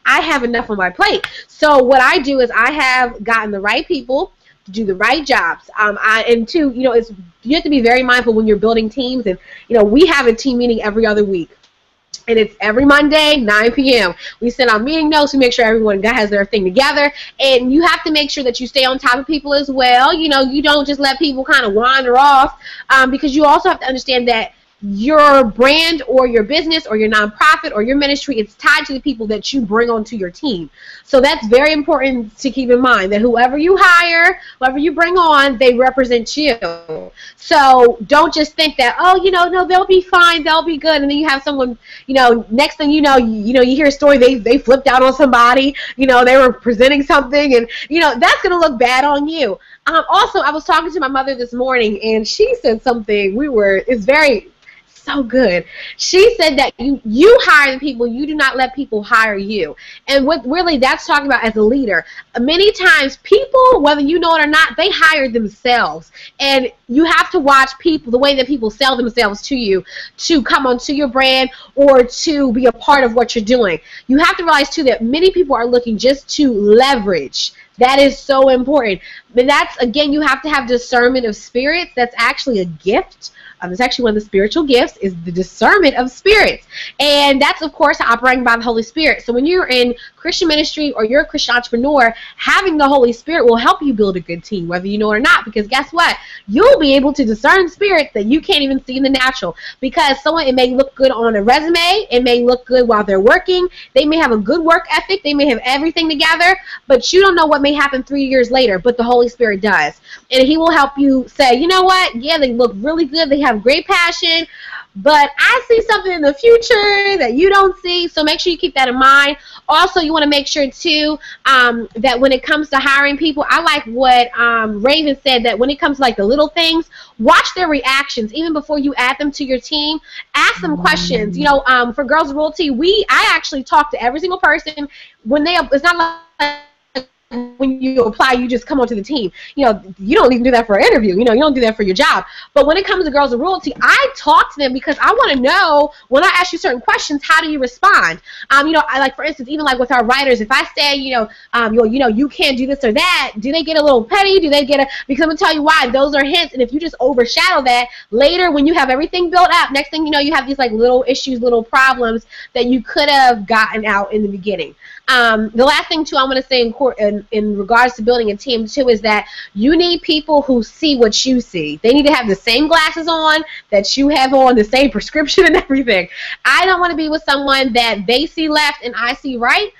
I have enough on my plate. So what I do is I have gotten the right people to do the right jobs. And two, you have to be very mindful when you're building teams. And, we have a team meeting every other week. And it's every Monday, 9 p.m. We send out meeting notes. We make sure everyone has their thing together. And you have to make sure that you stay on top of people as well. You don't just let people kind of wander off, because you also have to understand that your brand or your business or your nonprofit or your ministry, it's tied to the people that you bring onto your team. So that's very important to keep in mind, that whoever you hire, whoever you bring on, they represent you. So don't just think that, no, they'll be fine, they'll be good, and then you have someone, next thing you hear a story, they flipped out on somebody, they were presenting something, and that's going to look bad on you. Also, I was talking to my mother this morning, and she said something. It's very so good. She said that you hire the people, you do not let people hire you. And what really that's talking about as a leader. Many times people, whether you know it or not, they hire themselves. And you have to watch people, the way that people sell themselves to you, to come onto your brand or to be a part of what you're doing. You have to realize too that many people are looking just to leverage. That is so important. But that's, again, you have to have discernment of spirits. That's actually a gift. It's actually one of the spiritual gifts, is the discernment of spirits. And that's, of course, operating by the Holy Spirit. So when you're in Christian ministry or you're a Christian entrepreneur, having the Holy Spirit will help you build a good team, whether you know it or not. Because guess what? You'll be able to discern spirits that you can't even see in the natural. Because it may look good on a resume. It may look good while they're working. They may have a good work ethic. They may have everything together. But you don't know what may happen 3 years later. But the Holy Spirit does. And He will help you say, you know what? Yeah, they look really good. They have great passion, but I see something in the future that you don't see, so make sure you keep that in mind. Also, you want to make sure too that when it comes to hiring people, I like what Raven said, that when it comes to like the little things, watch their reactions even before you add them to your team. Ask them questions. For Girls of Royalty, I actually talk to every single person when it's not like when you apply, you just come onto the team. You don't even do that for an interview. You don't do that for your job. But when it comes to Girls of Royalty, I talk to them because I want to know, when I ask you certain questions, how do you respond? I like, for instance, even like with our writers, if I say, you can't do this or that, do they get a little petty? Because I'm going to tell you why. Those are hints, and if you just overshadow that, later when you have everything built up, next thing you know, you have these like little issues, little problems that you could have gotten out in the beginning. The last thing too, I'm going to say in regards to building a team too, is that you need people who see what you see. They need to have the same glasses on that you have on, the same prescription and everything. I don't want to be with someone that they see left and I see right.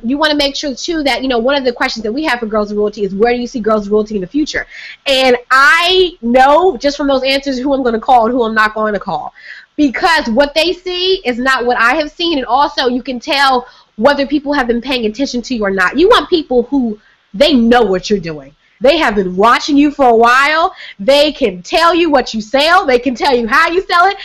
You want to make sure too that, one of the questions that we have for Girls of Royalty is, where do you see Girls of Royalty in the future? And I know just from those answers who I'm going to call and who I'm not going to call, because what they see is not what I have seen. And also you can tell whether people have been paying attention to you or not. You want people who, they know what you're doing. They have been watching you for a while. They can tell you what you sell. They can tell you how you sell it.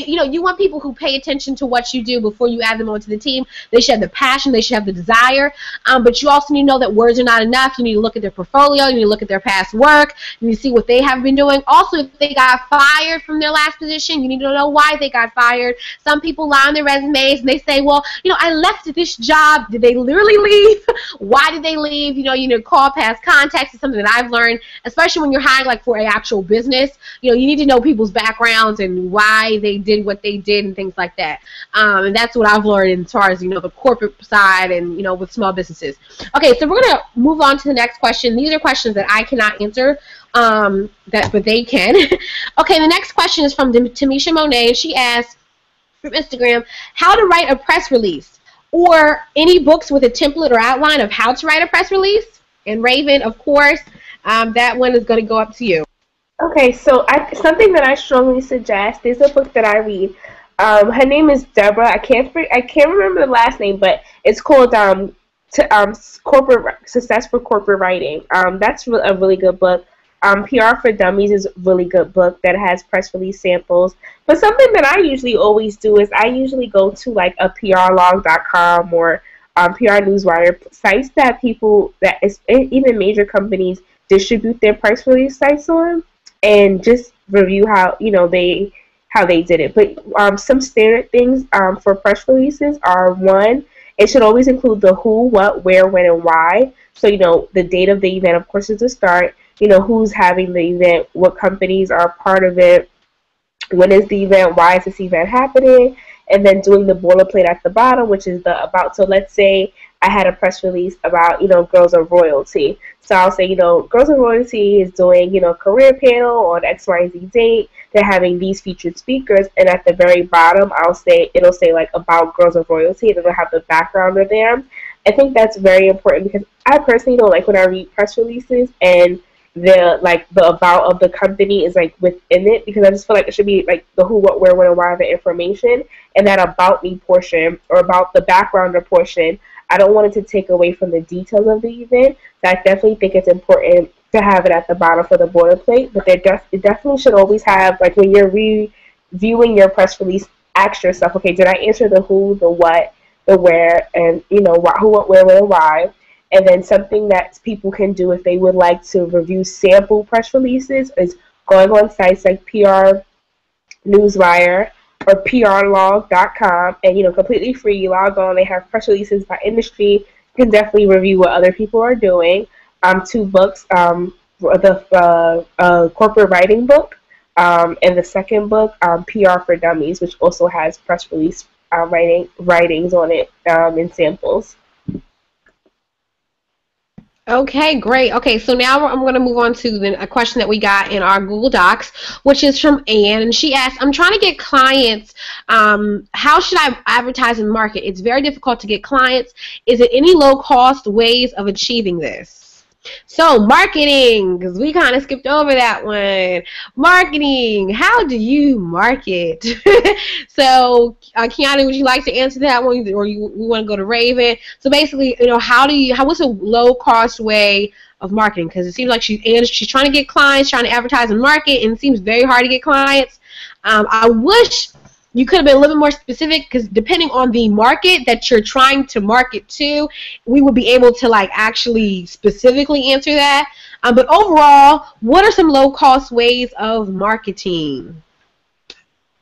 You want people who pay attention to what you do before you add them onto the team. They should have the passion. They should have the desire. But you also need to know that words are not enough. You need to look at their portfolio. You need to look at their past work. You need to see what they have been doing. Also, if they got fired from their last position, you need to know why they got fired. Some people lie on their resumes and they say, well, I left this job. Did they literally leave? Why did they leave? You need to call past contacts. It's something that I've learned, especially when you're hiring like for an actual business. You need to know people's backgrounds and why they did what they did and things like that. And that's what I've learned as far as the corporate side and with small businesses. Okay, so we're gonna move on to the next question. These are questions that I cannot answer, but they can. Okay, the next question is from Tamisha Monet, and she asks from Instagram, how to write a press release, or any books with a template or outline of how to write a press release. And Raven, of course, that one is going to go up to you. Okay, so something that I strongly suggest is a book that I read. Her name is Deborah. I can't remember the last name, but it's called Corporate Success for Corporate Writing. That's a really good book. PR for Dummies is a really good book that has press release samples. But something that I usually always do is I usually go to like a prlog.com or PR Newswire sites that people that is even major companies distribute their press release sites on, and just review how how they did it. But some standard things for press releases are: one, it should always include the who, what, where, when, and why. So the date of the event, of course, is the start. Who's having the event, what companies are part of it, when is the event, why is this event happening, and then doing the boilerplate at the bottom, which is the about. So let's say I had a press release about, Girls of Royalty. So I'll say, Girls of Royalty is doing, career panel on XYZ date. They're having these featured speakers. And at the very bottom, it'll say like about Girls of Royalty, and it'll have the backgrounder there. I think that's very important because I personally don't like when I read press releases and the about of the company is like within it, because I just feel like it should be like the who, what, where, when, and why of the information, and that about me portion or about the backgrounder portion, I don't want it to take away from the details of the event. So I definitely think it's important to have it at the bottom for the boilerplate, but it definitely should always have, like, when you're reviewing your press release, ask yourself, okay, did I answer the who, the what, the where, and who, what, where, when, and why. And then something that people can do if they would like to review sample press releases is going on sites like PR Newswire or prlog.com, and completely free. You log on, they have press releases by industry. You can definitely review what other people are doing. Two books, the corporate writing book, and the second book, PR for Dummies, which also has press release writings on it and samples. Okay, great. Okay, so now I'm going to move on to a question that we got in our Google Docs, which is from Anne, and she asked, I'm trying to get clients. How should I advertise and market? It's very difficult to get clients. Is it any low-cost ways of achieving this? So marketing, because we kind of skipped over that one. Marketing, how do you market? So Kyona, would you like to answer that one, or we want to go to Raven? So basically, what's a low cost way of marketing? Because it seems like she's trying to get clients, trying to advertise and market, and it seems very hard to get clients. I wish you could have been a little bit more specific, because depending on the market that you're trying to market to, we would be able to actually specifically answer that. But overall, what are some low-cost ways of marketing?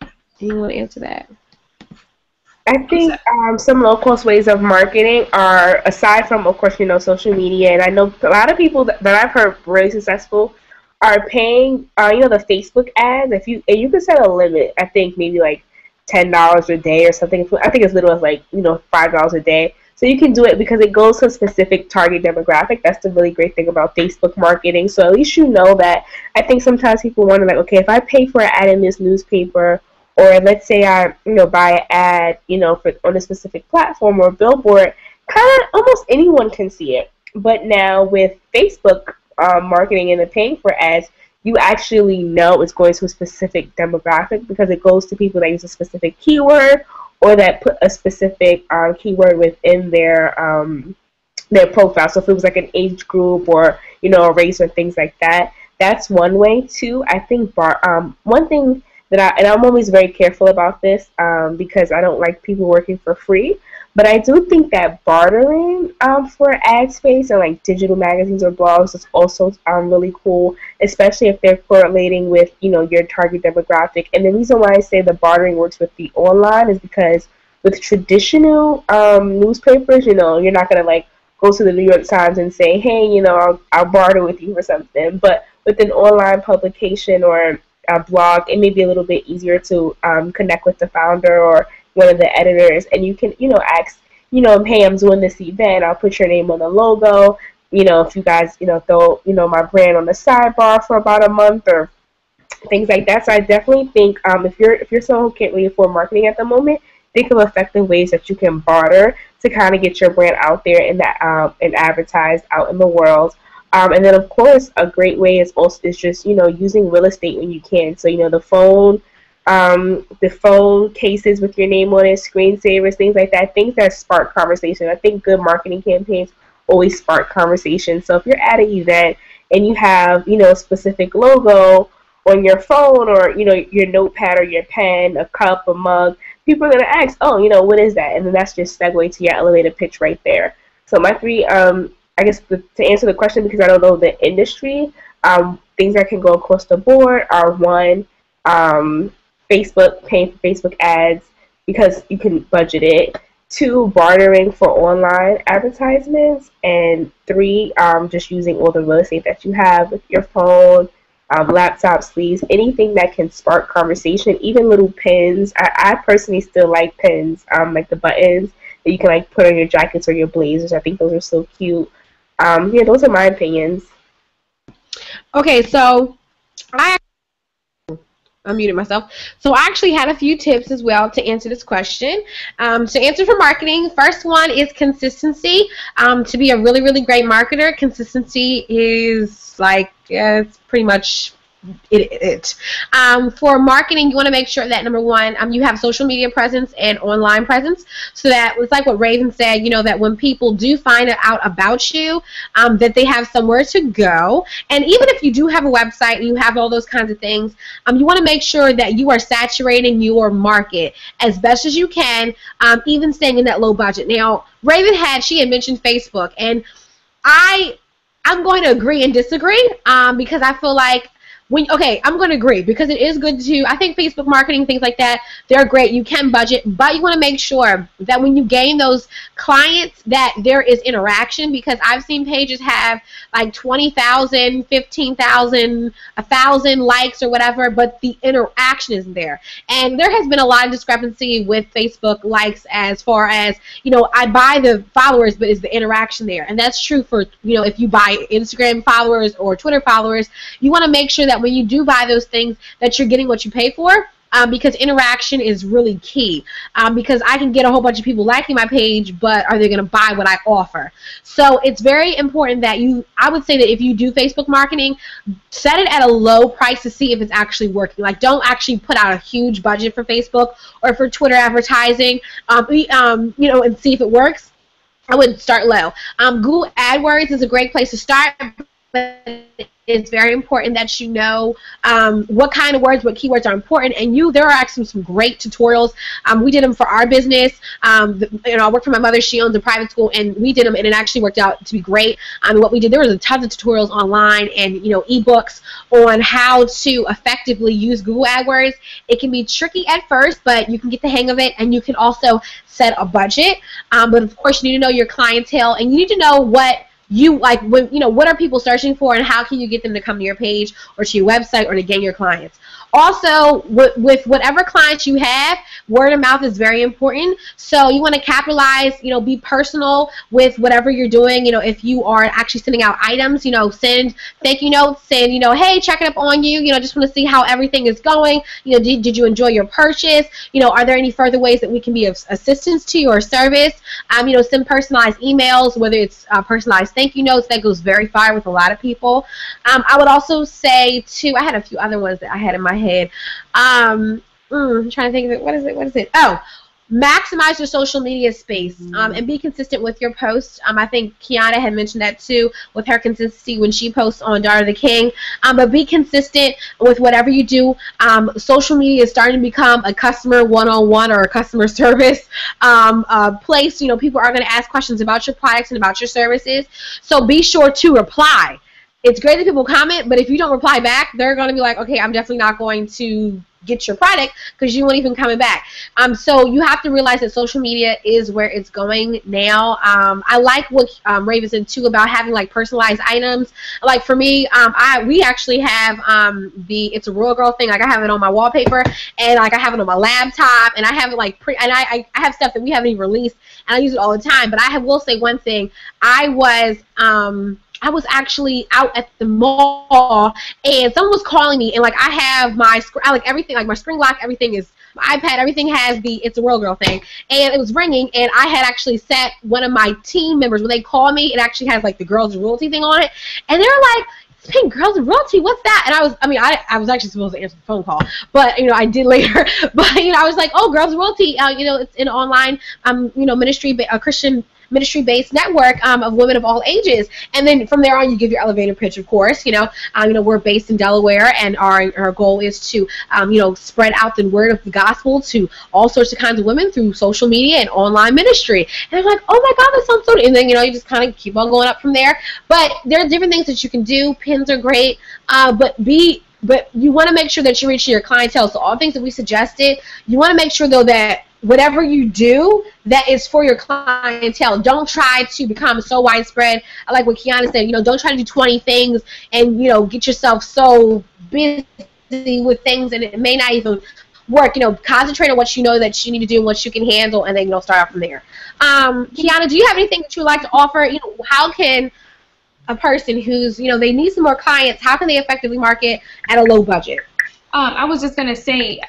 Do you want to answer that? I think some low-cost ways of marketing are, aside from, of course, social media, and I know a lot of people that I've heard really successful are paying, the Facebook ads. You can set a limit, I think maybe like $10 a day or something. I think as little as $5 a day. So you can do it because it goes to a specific target demographic. That's the really great thing about Facebook marketing. So at least you know that. I think sometimes people wonder, like, okay, if I pay for an ad in this newspaper, or let's say I buy an ad on a specific platform or billboard, kind of almost anyone can see it. But now with Facebook marketing and the paying for ads, you actually know it's going to a specific demographic because it goes to people that use a specific keyword or that put a specific keyword within their profile. So if it was like an age group or a race or things like that, that's one way too. I think one thing that I'm always very careful about this because I don't like people working for free. But I do think that bartering for ad space and like digital magazines or blogs is also really cool, especially if they're correlating with your target demographic. And the reason why I say the bartering works with the online is because with traditional newspapers, you're not gonna go to the New York Times and say, hey, I'll barter with you for something. But with an online publication or a blog, it may be a little bit easier to connect with the founder or one of the editors, and you can, ask, hey, I'm doing this event, I'll put your name on the logo, if you guys, throw, my brand on the sidebar for about a month or things like that. So I definitely think if you're someone who can't really afford marketing at the moment, think of effective ways that you can barter to kind of get your brand out there and advertised out in the world. And then, of course, a great way is just, using real estate when you can. So, the phone cases with your name on it, screensavers, things like that, things that spark conversation. I think good marketing campaigns always spark conversation. So if you're at an event and you have, a specific logo on your phone or, your notepad or your pen, a cup, a mug, people are going to ask, oh, what is that? And then that's just segue to your elevator pitch right there. So my three, I guess to answer the question, because I don't know the industry, things that can go across the board are one, Facebook, paying for Facebook ads because you can budget it. Two, bartering for online advertisements. And three, just using all the real estate that you have with your phone, laptop sleeves, anything that can spark conversation, even little pins. I personally still like pins, like the buttons that you can like put on your jackets or your blazers. I think those are so cute. Yeah, those are my opinions. Okay, so I unmuted myself. So I actually had a few tips as well to answer this question. To answer for marketing, first one is consistency. To be a really, really great marketer, consistency is like, it's pretty much it. For marketing, you want to make sure that, number one, you have social media presence and online presence, so that it's like what Raven said, that when people do find out about you, that they have somewhere to go. And even if you do have a website and you have all those kinds of things, you want to make sure that you are saturating your market as best as you can, even staying in that low budget. Now, Raven had mentioned Facebook, and I'm going to agree and disagree, because I feel like I'm going to agree, because it is good to, I think Facebook marketing, things like that, they're great. You can budget, but you want to make sure that when you gain those clients that there is interaction, because I've seen pages have like 20,000, 15,000, 1,000 likes or whatever, but the interaction isn't there. And there has been a lot of discrepancy with Facebook likes as far as, I buy the followers, but is the interaction there? And that's true for, if you buy Instagram followers or Twitter followers, you want to make sure that when you do buy those things that you're getting what you pay for, because interaction is really key, because I can get a whole bunch of people liking my page, but are they going to buy what I offer? So it's very important that I would say that if you do Facebook marketing, set it at a low price to see if it's actually working. Like, don't actually put out a huge budget for Facebook or for Twitter advertising, and see if it works. I would start low. Google AdWords is a great place to start, but it's very important that you know what kind of words, what keywords are important. And there are actually some great tutorials. We did them for our business. I work for my mother. She owns a private school, and we did them, and it actually worked out to be great. What we did, there was a ton of tutorials online and ebooks on how to effectively use Google AdWords. It can be tricky at first, but you can get the hang of it, and you can also set a budget. But of course, you need to know your clientele, and you need to know what you like, what are people searching for, and how can you get them to come to your page or to your website or to gain your clients. Also, with whatever clients you have, word of mouth is very important. So you want to capitalize, be personal with whatever you're doing. If you are actually sending out items, send thank you notes, send, hey, checking up on you, just want to see how everything is going. Did you enjoy your purchase? Are there any further ways that we can be of assistance to you or service? Send personalized emails, whether it's personalized thank you notes. That goes very far with a lot of people. I would also say, too, I had a few other ones that I had in my head. I'm trying to think of it. What is it? Oh, maximize your social media space, and be consistent with your posts. I think Kyona had mentioned that too, with her consistency when she posts on Daughter of the King. But be consistent with whatever you do. Social media is starting to become a customer one-on-one or a customer service place. People are going to ask questions about your products and about your services. So be sure to reply. It's great that people comment, but if you don't reply back, they're going to be like, okay, I'm definitely not going to get your product because you weren't even coming back. So you have to realize that social media is where it's going now. I like what Raven said too about having like personalized items. Like for me, we actually have the It's a Real Girl thing. Like I have it on my wallpaper, and like I have it on my laptop, and I have it like and I have stuff that we haven't even released, and I use it all the time. But I will say one thing. I was actually out at the mall, and someone was calling me, and like I have my everything, like my screen lock, everything is my iPad, everything has the It's a Real Girl thing, and it was ringing, and I had actually set one of my team members, when they call me, it actually has like the Girls of Royalty thing on it, and they're like, "Hey, Girls of Royalty, what's that?" And I was actually supposed to answer the phone call, but I did later. But I was like, "Oh, Girls of Royalty, it's an online ministry, a Christian ministry-based network of women of all ages. And then from there on, you give your elevator pitch, of course. We're based in Delaware, and our goal is to, spread out the word of the gospel to all sorts of kinds of women through social media and online ministry. And they're like, oh my God, that sounds so. And then, you just kind of keep on going up from there. But there are different things that you can do. Pins are great, but you want to make sure that you're reaching your clientele. So all the things that we suggested, you want to make sure, though, that whatever you do, that is for your clientele. Don't try to become so widespread. I like what Kyona said, don't try to do 20 things and, get yourself so busy with things and it may not even work. Concentrate on what you know that you need to do and what you can handle, and then, start out from there. Kyona, do you have anything that you would like to offer? How can a person who's, they need some more clients, how can they effectively market at a low budget? I was just going to say,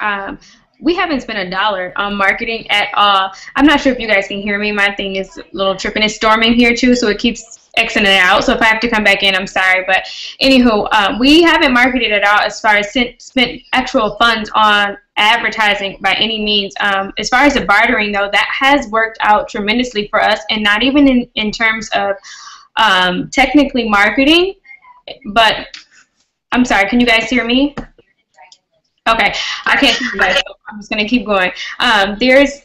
we haven't spent $1 on marketing at all. I'm not sure if you guys can hear me. My thing is a little tripping. It's storming here too, so it keeps Xing it out. So if I have to come back in, I'm sorry. But anywho, we haven't marketed at all as far as spent actual funds on advertising by any means. As far as the bartering, though, that has worked out tremendously for us, and not even in terms of technically marketing, but I'm sorry, can you guys hear me? Okay, I can't hear you guys, so I'm just going to keep going. There's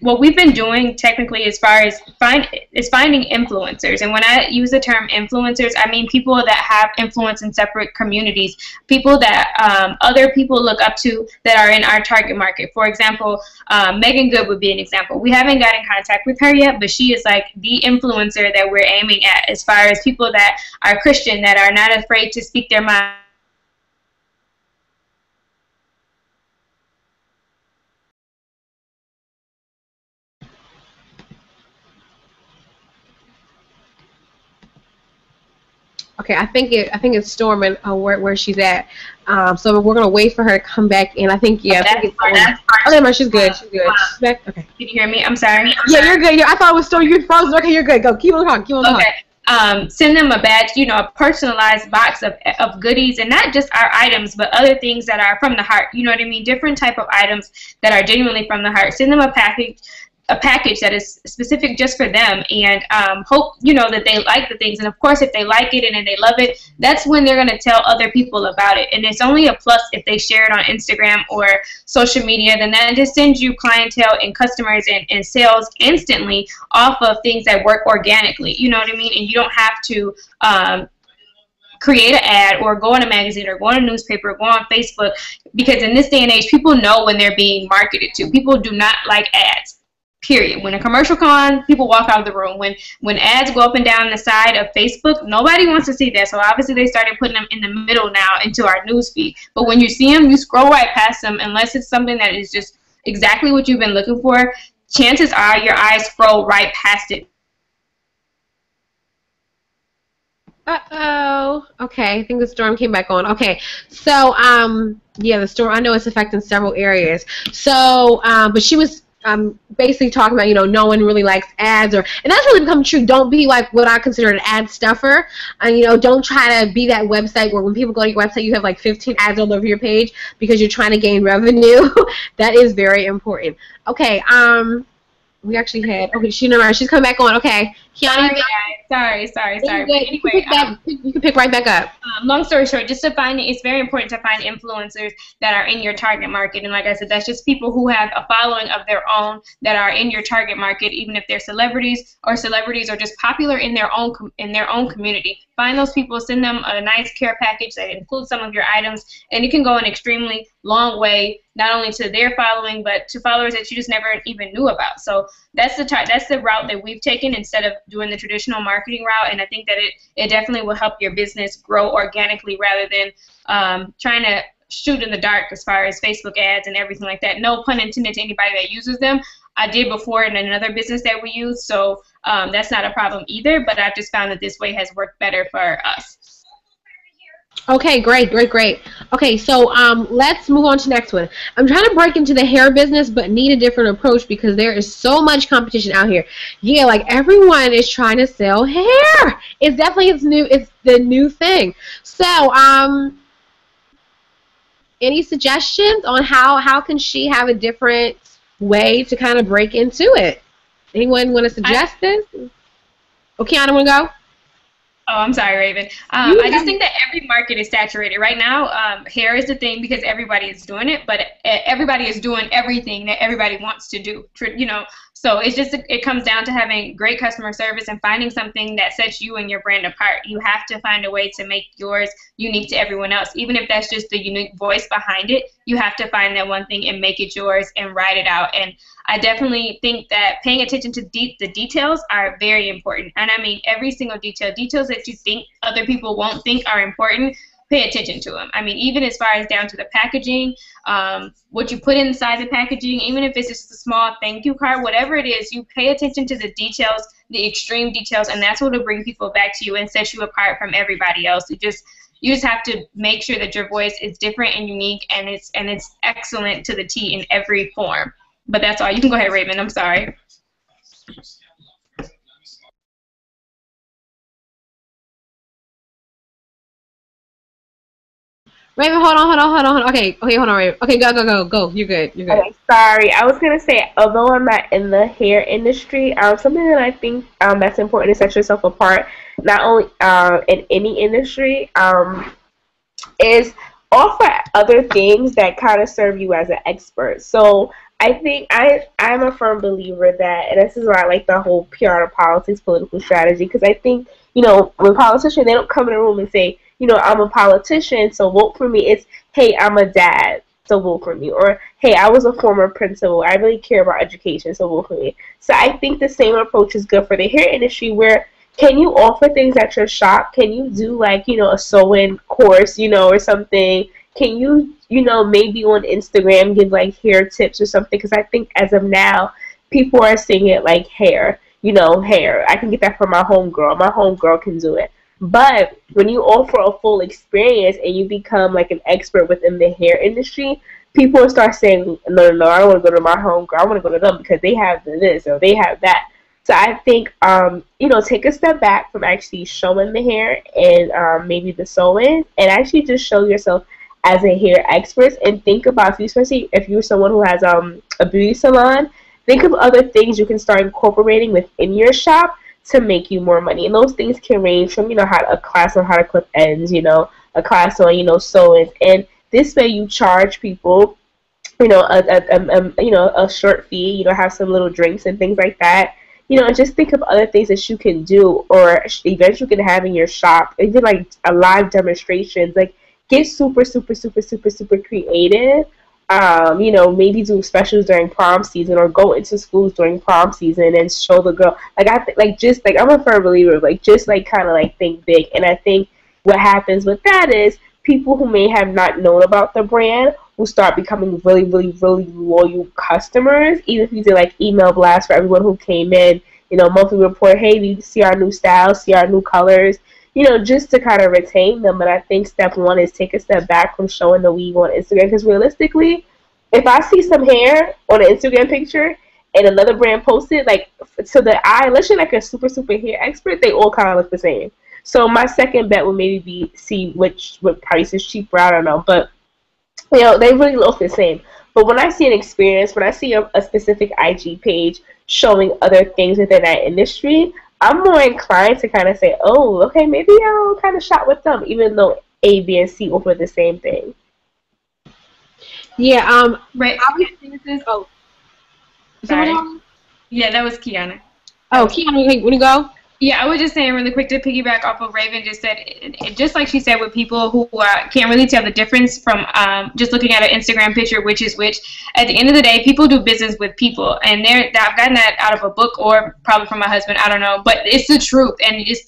what we've been doing technically as far as finding influencers. And when I use the term influencers, I mean people that have influence in separate communities, people that other people look up to that are in our target market. For example, Megan Good would be an example. We haven't got in contact with her yet, but she is like the influencer that we're aiming at as far as people that are Christian, that are not afraid to speak their mind. Okay, I think it's storming where she's at. So we're gonna wait for her to come back in. I think I think it's storming. Oh, never mind, she's good. She's good. She's back. Okay. Can you hear me? I'm sorry. Yeah, you're good. Yeah, I thought it was storming. You frozen. Okay, you're good. Go. Keep on talking. Keep on talking. Okay. Send them a badge, a personalized box of goodies, and not just our items, but other things that are from the heart. You know what I mean? Different type of items that are genuinely from the heart. Send them a package that is specific just for them, and hope that they like the things. And of course, if they like it and they love it, that's when they're going to tell other people about it. And it's only a plus if they share it on Instagram or social media. Then that just sends you clientele and customers and sales instantly off of things that work organically. You know what I mean? And you don't have to create an ad or go in a magazine or go in a newspaper or go on Facebook, because in this day and age, people know when they're being marketed to. People do not like ads. Period. When a commercial comes on, people walk out of the room. When ads go up and down the side of Facebook, nobody wants to see that. So obviously they started putting them in the middle now into our news feed. But when you see them, you scroll right past them unless it's something that is just exactly what you've been looking for. Chances are your eyes scroll right past it. Uh-oh. Okay, I think the storm came back on. Okay, so, yeah, the storm, I know it's affecting several areas. So, but she was basically talking about, no one really likes ads, and that's really become true. Don't be like what I consider an ad stuffer, and don't try to be that website where when people go to your website, you have like 15 ads all over your page because you're trying to gain revenue. That is very important. Okay, we actually had, okay, she's coming back on. Okay, Kyona, sorry. Anyway, you can pick right back up. Long story short, it's very important to find influencers that are in your target market. And like I said, that's just people who have a following of their own that are in your target market, even if they're celebrities or just popular in their own community. Find those people, send them a nice care package that includes some of your items, and it can go an extremely long way, not only to their following, but to followers that you just never even knew about. So that's the route that we've taken instead of doing the traditional marketing route, and I think that it definitely will help your business grow organically rather than trying to shoot in the dark as far as Facebook ads and everything like that. No pun intended to anybody that uses them. I did before in another business that we use, so that's not a problem either, but I've just found that this way has worked better for us. Okay, great. Okay, so let's move on to the next one. I'm trying to break into the hair business, but need a different approach because there is so much competition out here. Yeah, like everyone is trying to sell hair. It's the new thing. So, any suggestions on how can she have a different way to kind of break into it? Anyone want to suggest this? Oh, Kyona, want to go? Oh, I'm sorry, Raven. I just think that every market is saturated right now. Hair is the thing because everybody is doing it, but everybody is doing everything that everybody wants to do. You know, so it comes down to having great customer service and finding something that sets you and your brand apart. You have to find a way to make yours unique to everyone else, even if that's just the unique voice behind it. You have to find that one thing and make it yours and ride it out. And I definitely think that paying attention to the details are very important. And I mean every single details that you think other people won't think are important, pay attention to them. I mean, even as far as down to the packaging, what you put inside the packaging, even if it's just a small thank you card, whatever it is, you pay attention to the details, the extreme details, and that's what will bring people back to you and set you apart from everybody else. You just have to make sure that your voice is different and unique, and it's excellent to the T in every form. But that's all. You can go ahead, Raymond. I'm sorry. Raven, hold on. Okay, hold on, Raven. Okay, go. You're good. Okay, sorry. I was gonna say, although I'm not in the hair industry, something that I think that's important to set yourself apart, not only in any industry, is offer other things that kind of serve you as an expert. So I think I'm a firm believer that, and this is why I like the whole PR to politics, political strategy, because I think, when politicians, they don't come in a room and say, I'm a politician, so vote for me. It's, hey, I'm a dad, so vote for me. Or, hey, I was a former principal. I really care about education, so vote for me. So I think the same approach is good for the hair industry, where can you offer things at your shop? Can you do a sew-in course, or something? Can you, maybe on Instagram give hair tips or something? Because I think as of now, people are seeing it like hair, hair. I can get that from my homegirl. My homegirl can do it. But when you offer a full experience and you become an expert within the hair industry, people will start saying, no, I don't want to go to my homegirl. I want to go to them because they have this or they have that. So I think, take a step back from actually showing the hair and maybe the sewing, and actually just show yourself as a hair expert, and think about, especially if you're someone who has a beauty salon, think of other things you can start incorporating within your shop to make you more money. And those things can range from, a class on how to clip ends, a class on, sewing. And this way you charge people, a short fee, have some little drinks and things like that. And just think of other things that you can do, or events you can have in your shop, even a live demonstrations. Get super creative. Maybe do specials during prom season, or go into schools during prom season and show the girl. I'm a firm believer of think big. And I think what happens with that is people who may have not known about the brand will start becoming really loyal customers. Even if you did email blasts for everyone who came in, monthly report, hey, do you see our new styles, see our new colors, just to kind of retain them. But I think step one is take a step back from showing the weave on Instagram, because realistically, if I see some hair on an Instagram picture and another brand posted, to the eye, unless you're a super hair expert, they all kind of look the same. So my second bet would maybe be see what price is cheaper. I don't know, but they really look the same. But when I see an experience, when I see a specific IG page showing other things within that industry, I'm more inclined to kind of say, oh, okay, maybe I'll kind of shop with them, even though A, B, and C offer the same thing. Yeah, right. Oh, sorry. Yeah, that was Kyona. Oh, Kyona, want to go? Yeah, I was just saying really quick to piggyback off of Raven just said, just like she said, with people who can't really tell the difference from just looking at an Instagram picture, which is which. At the end of the day, people do business with people, and I've gotten that out of a book or probably from my husband, I don't know, but it's the truth. And it's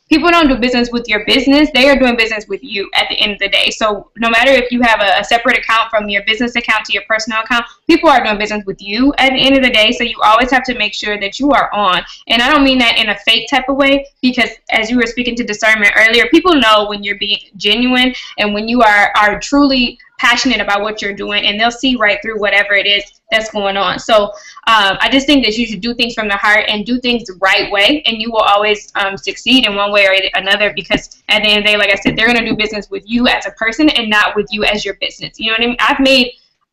people don't do business with your business. They are doing business with you at the end of the day. So no matter if you have a separate account from your business account to your personal account, people are doing business with you at the end of the day. So you always have to make sure that you are on. And I don't mean that in a fake type of way, because as you were speaking to discernment earlier, people know when you're being genuine and when you are truly passionate about what you're doing, and they'll see right through whatever it is that's going on. So I just think that you should do things from the heart and do things the right way, and you will always succeed in one way or another, because at the end of the day, like I said, they're going to do business with you as a person and not with you as your business. You know what I mean? I've made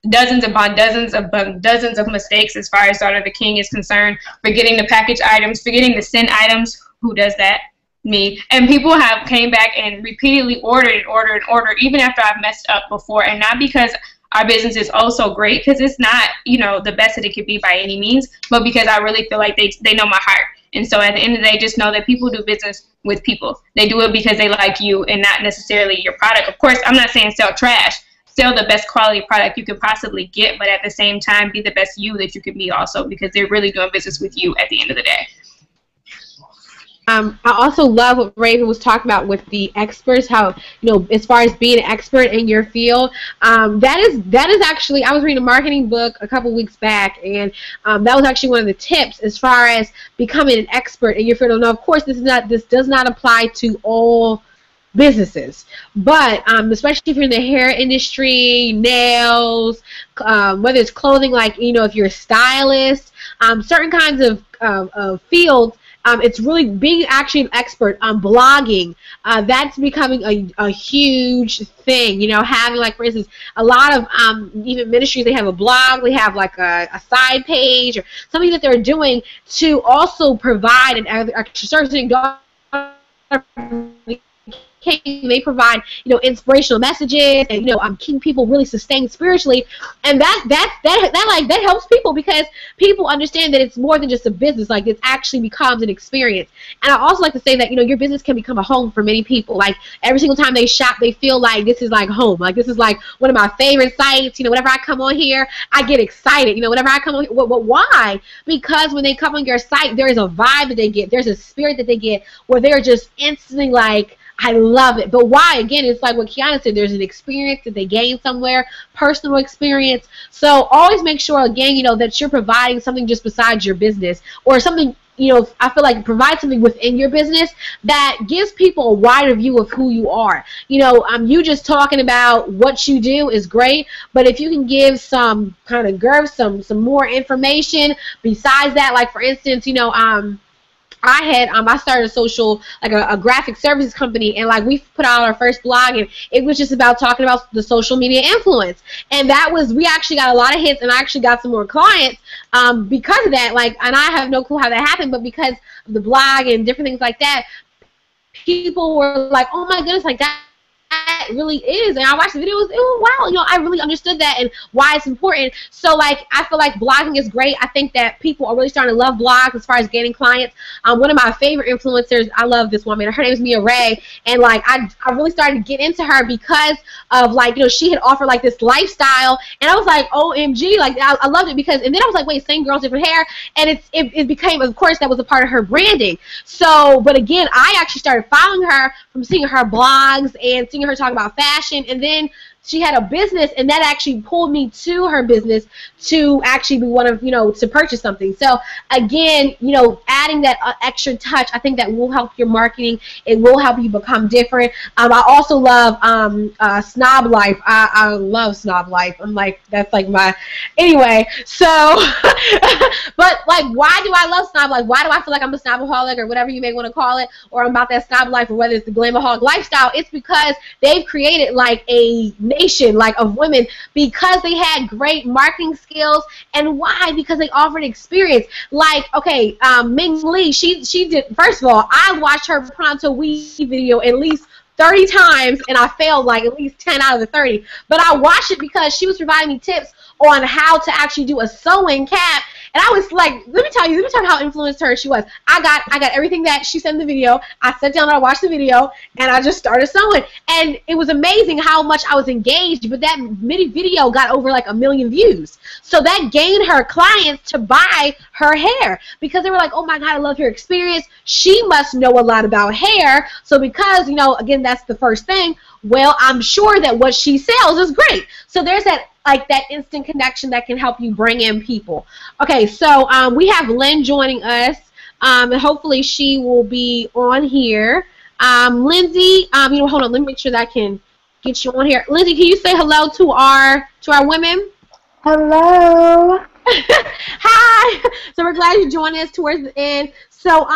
dozens upon dozens of mistakes as far as Daughter of the King is concerned, forgetting the package items, forgetting to send items. Who does that? Me. And people have came back and repeatedly ordered and ordered and ordered, even after I've messed up before. And not because our business is also great, because it's not, you know, the best that it could be by any means, but because I really feel like they know my heart. And so at the end of the day, just know that people do business with people. They do it because they like you and not necessarily your product. Of course, I'm not saying sell trash. Sell the best quality product you could possibly get, but at the same time, be the best you that you can be also, because they're really doing business with you at the end of the day. I also love what Raven was talking about with the experts, how, you know, as far as being an expert in your field, that is actually, I was reading a marketing book a couple weeks back, and that was actually one of the tips as far as becoming an expert in your field. Now, of course, this does not apply to all businesses, but especially if you're in the hair industry, nails, whether it's clothing, like, you know, if you're a stylist, certain kinds of fields. It's really being actually an expert on blogging. That's becoming a huge thing. You know, having, like, for instance, a lot of even ministries, they have a blog, they have like a side page or something that they're doing to also provide an extra service. They provide, you know, inspirational messages, and, you know, keeping people really sustained spiritually, and that helps people, because people understand that it's more than just a business. Like, it actually becomes an experience. And I also like to say that, you know, your business can become a home for many people. Like, every single time they shop, they feel like this is like home. Like, this is like one of my favorite sites. You know, whenever I come on here, I get excited. You know, whenever I come on here, why? Because when they come on your site, there is a vibe that they get. There's a spirit that they get where they're just instantly like, I love it. But why? Again, it's like what Kyona said. There's an experience that they gain somewhere, personal experience. So always make sure, again, you know, that you're providing something just besides your business, or something, you know, I feel like provide something within your business that gives people a wider view of who you are. You know, you just talking about what you do is great, but if you can give some kind of some more information besides that, like, for instance, you know, I started a social, like a graphic services company, and like we put out our first blog, and it was just about talking about the social media influence, and we actually got a lot of hits, and I actually got some more clients because of that. Like, and I have no clue how that happened, but because of the blog and different things like that, people were like, oh my goodness, like that really is. And I watched the videos, it was wow, you know, I really understood that and why it's important. So, like, I feel like blogging is great. I think that people are really starting to love blogs as far as gaining clients. One of my favorite influencers, I love this woman, her name is Mia Ray, and like I really started to get into her because of, like, you know, she had offered like this lifestyle, and I was like, OMG, like I loved it, because, and then I was like, wait, same girls, different hair, and it became, of course, that was a part of her branding. So, but again, I actually started following her from seeing her blogs and seeing her talk about fashion, and then she had a business, and that actually pulled me to her business to actually be one of, you know, to purchase something. So again, you know, adding that extra touch, I think that will help your marketing. It will help you become different. I also love Snob Life. I love Snob Life. I'm like, that's like my, anyway, so, but like, why do I love Snob Life? Why do I feel like I'm a snobaholic, or whatever you may want to call it, or I'm about that Snob Life, or whether it's the glamaholic lifestyle? It's because they've created like a nation, like, of women, because they had great marketing skills. And why? Because they offered experience. Like, okay, Ming Lee, she did, first of all, I watched her Pronto Weave video at least 30 times, and I failed like at least 10 out of the 30. But I watched it because she was providing me tips on how to actually do a sewing cap. And I was like, let me tell you how influenced her she was. I got everything that she said in the video. I sat down and I watched the video, and I just started sewing. And it was amazing how much I was engaged, but that mini video got over like 1 million views. So that gained her clients to buy her hair, because they were like, oh my God, I love her experience. She must know a lot about hair. So because, you know, again, that's the first thing, well, I'm sure that what she sells is great. So there's that, like, that instant connection that can help you bring in people. Okay, so we have Lynn joining us, and hopefully she will be on here. Lindsey, you know, hold on, let me make sure that I can get you on here. Lindsey, can you say hello to our women? Hello. Hi. So we're glad you joined us towards the end. So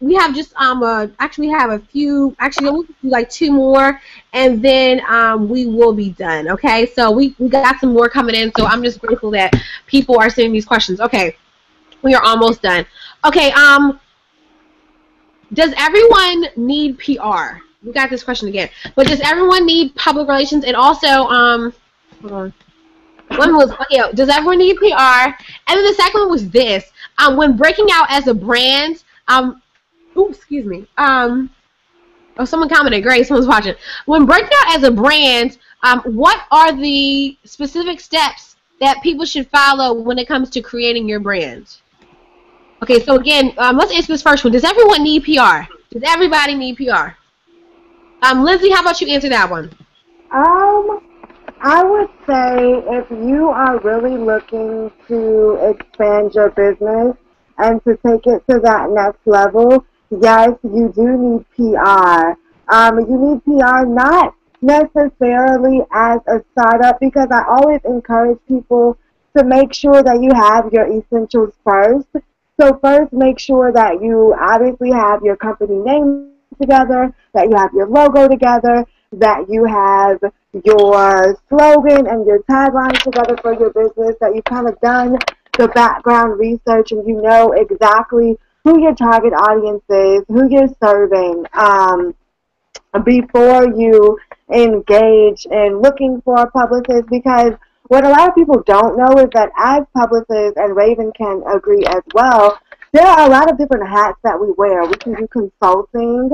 we have just actually we have a few, actually we'll do like 2 more, and then we will be done. Okay, so we got some more coming in, so I'm just grateful that people are sending these questions. Okay, we are almost done. Okay, does everyone need PR? We got this question again, but does everyone need public relations? And also hold on. One was, does everyone need PR? And then the second one was this. When breaking out as a brand, excuse me. Oh, someone commented. Great, someone's watching. When breaking out as a brand, what are the specific steps that people should follow when it comes to creating your brand? Okay, so again, let's answer this first one. Does everyone need PR? Does everybody need PR? Lindsey, how about you answer that one? I would say if you are really looking to expand your business and to take it to that next level, yes, you do need PR. You need PR not necessarily as a startup, because I always encourage people to make sure that you have your essentials first. So first, make sure that you obviously have your company name together, that you have your logo together, that you have your slogan and your tagline together for your business, that you've kind of done the background research and you know exactly who your target audience is, who you're serving, before you engage in looking for a publicist. Because what a lot of people don't know is that as publicists, and Raven can agree as well, there are a lot of different hats that we wear. We can do consulting.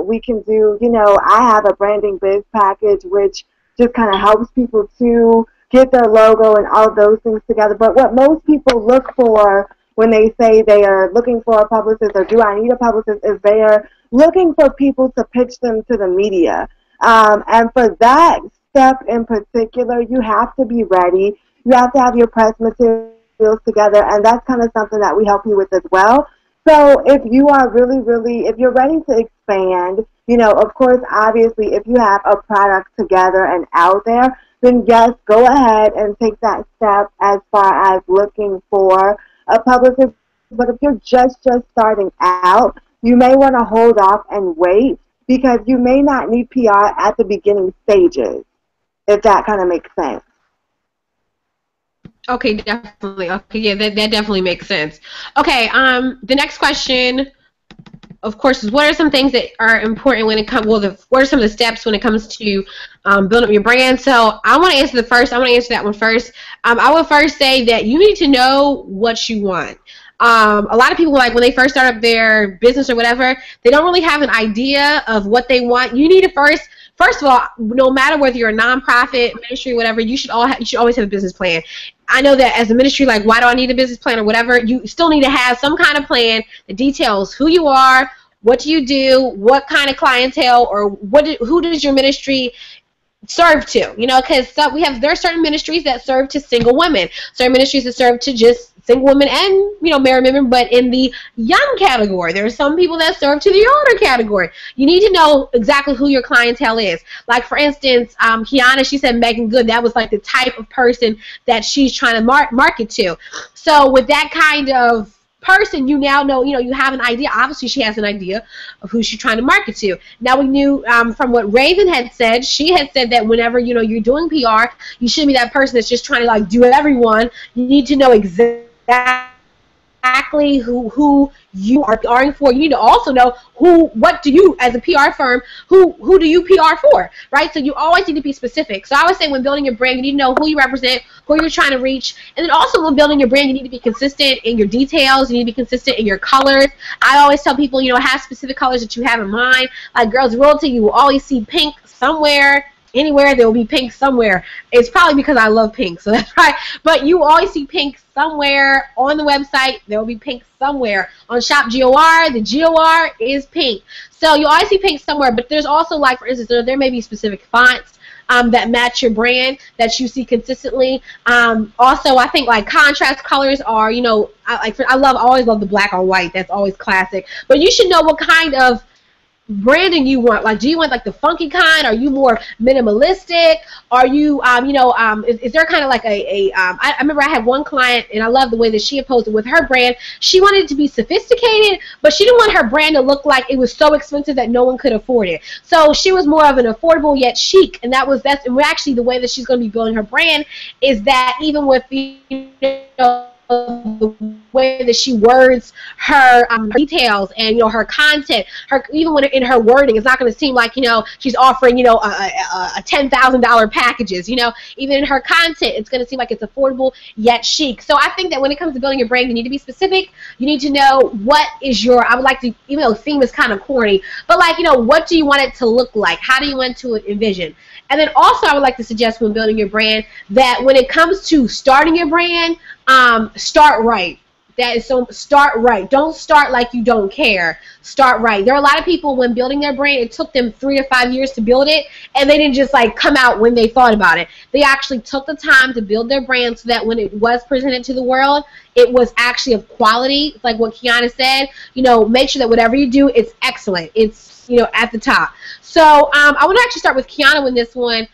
We can do, I have a branding biz package, which just kind of helps people to get their logo and all those things together. But what most people look for when they say they are looking for a publicist or do I need a publicist is they are looking for people to pitch them to the media. And for that step in particular, you have to be ready. You have to have your press materials together, and that's kind of something that we help you with as well. So if you are if you're ready to expand, of course, obviously, if you have a product together and out there, then yes, go ahead and take that step as far as looking for a publicist. But if you're just starting out, you may want to hold off and wait, because you may not need PR at the beginning stages, if that kind of makes sense. Okay, definitely. Okay, yeah, that definitely makes sense. Okay, the next question, of course, is what are some things that are important when it comes, what are some of the steps when it comes to building up your brand? So I want to answer that one first. I would first say that you need to know what you want. A lot of people, like when they first start up their business or whatever, they don't really have an idea of what they want. You need to first of all, no matter whether you're a nonprofit, ministry, whatever, you should always have a business plan. I know that as a ministry, like, why do I need a business plan or whatever? You still need to have some kind of plan that details who you are, what do you do, what kind of clientele, or who does your ministry serve to? Because there are certain ministries that serve to single women, certain ministries that serve to just single women and married women, but in the young category. There are some people that serve to the older category. You need to know exactly who your clientele is. Like, for instance, Kyona, she said Megan Good. That was like the type of person that she's trying to market to. So with that kind of person, you now know, you have an idea. Obviously, she has an idea of who she's trying to market to. Now, we knew from what Raven had said, she had said that whenever, you're doing PR, you shouldn't be that person that's just trying to, like, do everyone. You need to know exactly who you are PRing for. You need to also know what do you, as a PR firm, who do you PR for, right? So you always need to be specific. So I would say when building your brand, you need to know who you represent, who you're trying to reach, and then also when building your brand, you need to be consistent in your details. You need to be consistent in your colors. I always tell people, have specific colors that you have in mind. Like Girls Realty, you will always see pink somewhere. Anywhere there will be pink somewhere. It's probably because I love pink, so that's right. But you always see pink somewhere on the website. There will be pink somewhere. On Shop GOR, the GOR is pink. So you always see pink somewhere, but there's also, like, for instance, there may be specific fonts that match your brand that you see consistently. Also, I think, like, contrast colors are, I always love the black on white. That's always classic. But you should know what kind of branding you want? Like, do you want like the funky kind? Are you more minimalistic? Are you, is there kind of like I remember I had one client, and I love the way that she opposed it with her brand. She wanted it to be sophisticated, but she didn't want her brand to look like it was so expensive that no one could afford it. So she was more of an affordable yet chic, and that's actually the way that she's going to be building her brand, is that even with the way that she words her details and her content, even when in her wording, it's not going to seem like she's offering a $10,000 packages. Even in her content, it's going to seem like it's affordable yet chic. So I think that when it comes to building your brand, you need to be specific. You need to know what is I would like to, even though theme is kind of corny, but like what do you want it to look like? How do you want to envision? And then also I would like to suggest when building your brand that when it comes to starting your brand, start right. Start right. Don't start like you don't care. Start right. There are a lot of people, when building their brand, it took them 3 to 5 years to build it, and they didn't just like come out when they thought about it. They actually took the time to build their brand so that when it was presented to the world, it was actually of quality. Like what Kyona said, make sure that whatever you do, it's excellent. It's at the top. So I want to actually start with Kyona with this one.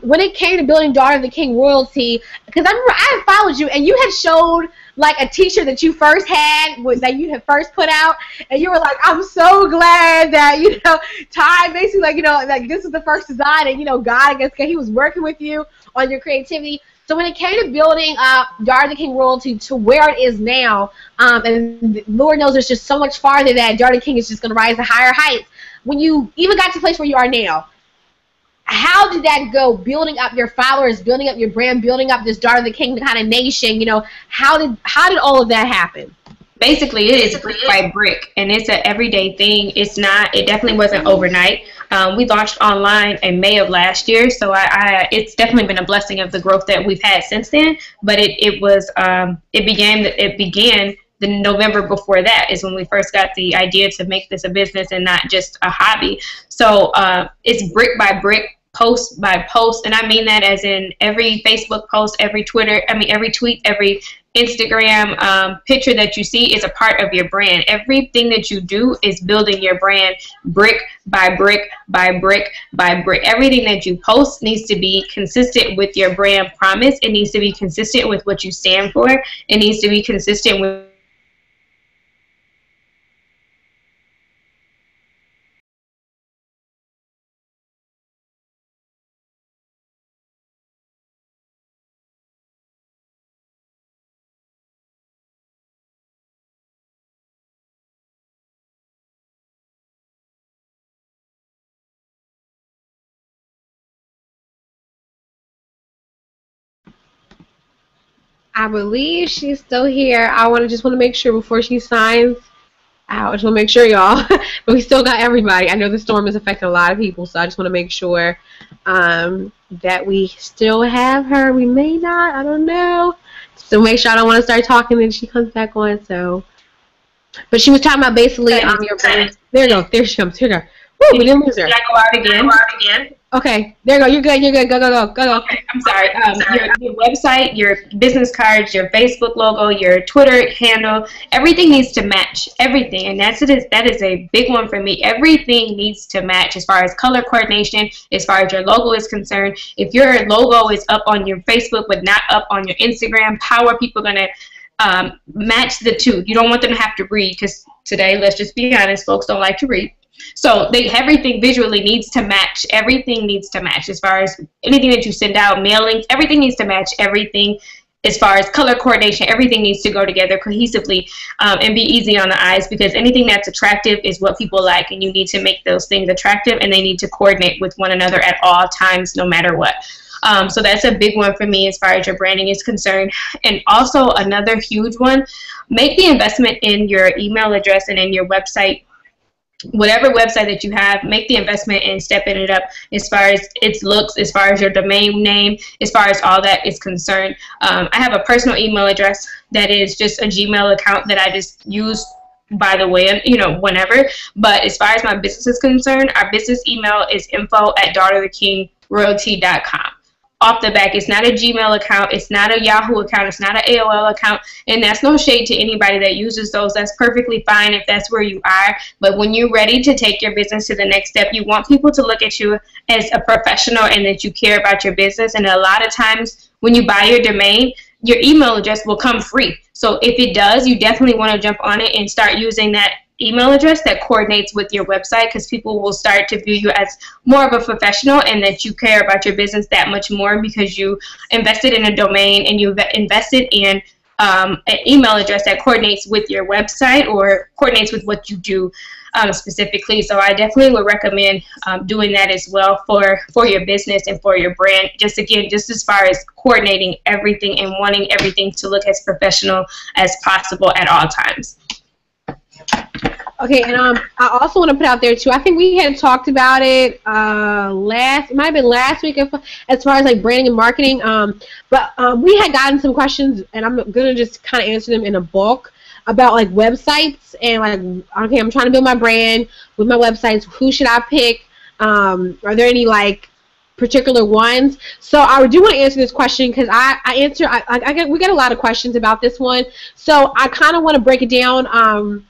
When it came to building Daughter of the King royalty, because I remember I had followed you, and you had showed like a t-shirt that you first had, that you had first put out, and you were like, I'm so glad that, Ty basically like this is the first design, and God, I guess he was working with you on your creativity. So when it came to building Daughter of the King royalty to where it is now, and Lord knows there's just so much farther that Daughter of the King is just going to rise to higher heights, when you even got to the place where you are now, how did that go, building up your followers, building up your brand, building up this Daughter of the King kind of nation? How did all of that happen? Basically, it is brick by brick, and it's an everyday thing. It definitely wasn't overnight. We launched online in May of last year, so it's definitely been a blessing of the growth that we've had since then. But it began the November before that is when we first got the idea to make this a business and not just a hobby. So it's brick by brick, post by post, and I mean that as in every Facebook post, every tweet, every Instagram picture that you see is a part of your brand. Everything that you do is building your brand brick by brick by brick by brick. Everything that you post needs to be consistent with your brand promise. It needs to be consistent with what you stand for. It needs to be consistent with I believe she's still here. I just want to make sure before she signs out. I just want to make sure, y'all. But we still got everybody. I know the storm is affecting a lot of people, so I just want to make sure that we still have her. We may not. I don't know. So make sure I don't want to start talking and she comes back on. So, but she was talking about basically your brand. There you go. There she comes. Here you go. Woo, we didn't lose her. Did I go out again? Okay, there you go. You're good. You're good. Go. Okay, I'm sorry. Your website, your business cards, your Facebook logo, your Twitter handle, everything needs to match. Everything, and that is a big one for me. Everything needs to match as far as color coordination, as far as your logo is concerned. If your logo is up on your Facebook but not up on your Instagram, how are people going to match the two? You don't want them to have to read, because today, let's just be honest, folks don't like to read. So everything visually needs to match. Everything needs to match as far as anything that you send out, mailings, everything needs to match. Everything as far as color coordination, everything needs to go together cohesively and be easy on the eyes, because anything that's attractive is what people like, and you need to make those things attractive, and they need to coordinate with one another at all times, no matter what. So that's a big one for me as far as your branding is concerned. And also another huge one, make the investment in your email address and in your website. Whatever website that you have, make the investment in stepping it up as far as its looks, as far as your domain name, as far as all that is concerned. I have a personal email address that is just a Gmail account that I just use by the way, whenever. But as far as my business is concerned, our business email is info@daughterofthekingroyalty.com. off the back. It's not a Gmail account. It's not a Yahoo account. It's not an AOL account. And that's no shade to anybody that uses those. That's perfectly fine if that's where you are. But when you're ready to take your business to the next step, you want people to look at you as a professional and that you care about your business. And a lot of times when you buy your domain, your email address will come free. So if it does, you definitely want to jump on it and start using that email address that coordinates with your website, because people will start to view you as more of a professional and that you care about your business that much more because you invested in a domain and you invested in an email address that coordinates with your website or coordinates with what you do specifically. So I definitely would recommend doing that as well for your business and for your brand. Just as far as coordinating everything and wanting everything to look as professional as possible at all times. Okay, and I also want to put out there too. I think we had talked about it it might have been last week as far as like branding and marketing. But we had gotten some questions, and I'm gonna just kind of answer them in a bulk about like websites and like, okay, I'm trying to build my brand with my websites. Who should I pick? Are there any like particular ones? So I do want to answer this question because we get a lot of questions about this one. So I kind of want to break it down.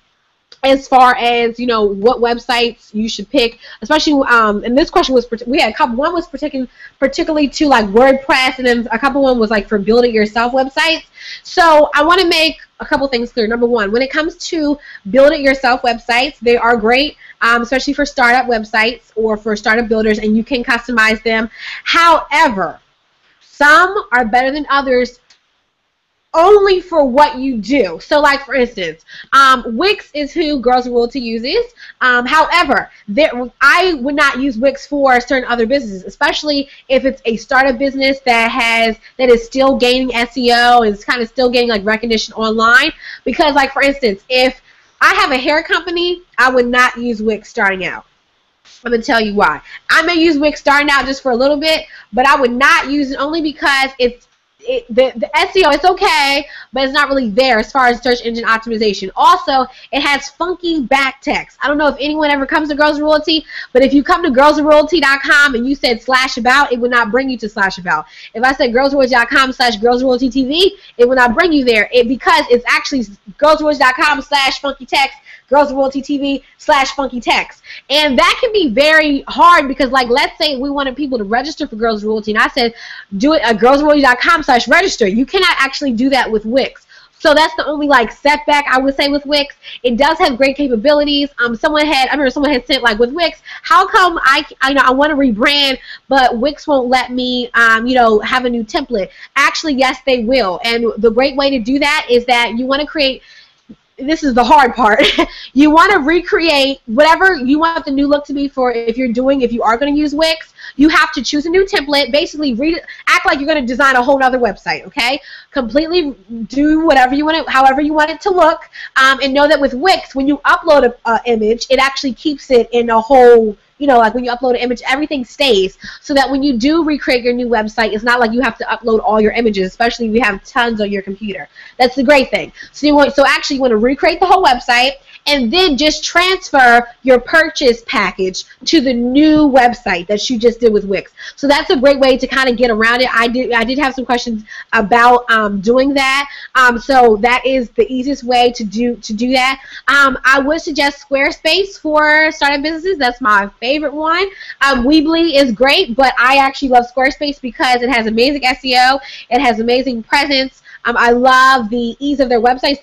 As far as, you know, what websites you should pick, especially, and this question was, we had a couple, one was particularly to like WordPress, and then a couple one was like for build it yourself websites. So I want to make a couple things clear. Number one, when it comes to build it yourself websites, they are great, especially for startup websites or for startup builders, and you can customize them. However, some are better than others only for what you do. So like for instance, Wix is who Girls Royalty uses. However, I would not use Wix for certain other businesses, especially if it's a startup business that is still gaining SEO and is kind of still getting like recognition online. Because like for instance, if I have a hair company, I would not use Wix starting out. I'm going to tell you why. I may use Wix starting out just for a little bit, but I would not use it only because the SEO, it's okay, but it's not really there as far as search engine optimization. Also, it has funky back text. I don't know if anyone ever comes to Girls Royalty, but if you come to girlsroyalty.com and you said /about, it would not bring you to /about. If I said girlsroyalty.com/girlsroyaltytv, it would not bring you there because it's actually girlsroyalty.com/funky text, girlsroyaltytv/funky text. And that can be very hard because, like, let's say we wanted people to register for Girls Royalty, and I said, do it at girlsroyalty.com/register. You cannot actually do that with Wix. So that's the only, like, setback I would say with Wix. It does have great capabilities. I remember someone had sent, like, with Wix, how come I want to rebrand, but Wix won't let me, have a new template? Actually, yes, they will. And the great way to do that is that you want to create. This is the hard part. You want to recreate whatever you want the new look to be for. If you are going to use Wix, you have to choose a new template. Basically, act like you're going to design a whole other website. Okay, completely do whatever you want it, however you want it to look, and know that with Wix, when you upload an image, it actually keeps it in a whole. Like when you upload an image, everything stays, so that when you do recreate your new website, it's not like you have to upload all your images, especially if you have tons on your computer. That's the great thing. So actually you want to recreate the whole website and then just transfer your purchase package to the new website that you just did with Wix. So that's a great way to kind of get around it. I did have some questions about doing that. So that is the easiest way to do that. I would suggest Squarespace for startup businesses. That's my favorite one. Weebly is great, but I actually love Squarespace because it has amazing SEO. It has amazing presence. I love the ease of their websites.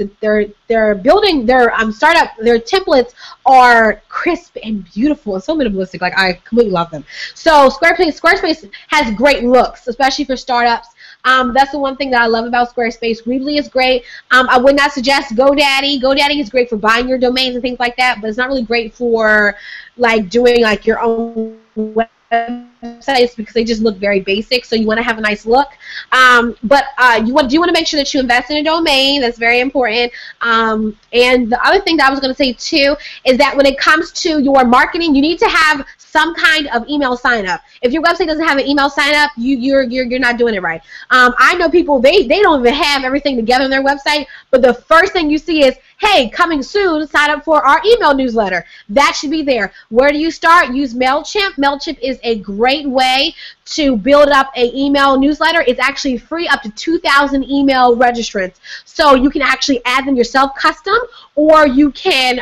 They're building their startup. Their templates are crisp and beautiful and so minimalistic. Like, I completely love them. So Squarespace has great looks, especially for startups. That's the one thing that I love about Squarespace. Weebly is great. I would not suggest GoDaddy. GoDaddy is great for buying your domains and things like that, but it's not really great for like doing like your own websites because they just look very basic. So you want to have a nice look, but you want to make sure that you invest in a domain. That's very important. And the other thing that I was going to say too is that when it comes to your marketing, you need to have some kind of email sign up. If your website doesn't have an email sign up, you're not doing it right. I know people, they don't even have everything together on their website, but the first thing you see is, hey, coming soon, sign up for our email newsletter. That should be there. Where do you start? Use MailChimp. MailChimp is a great way to build up an email newsletter. It's actually free up to 2,000 email registrants. So you can actually add them yourself custom, or you can,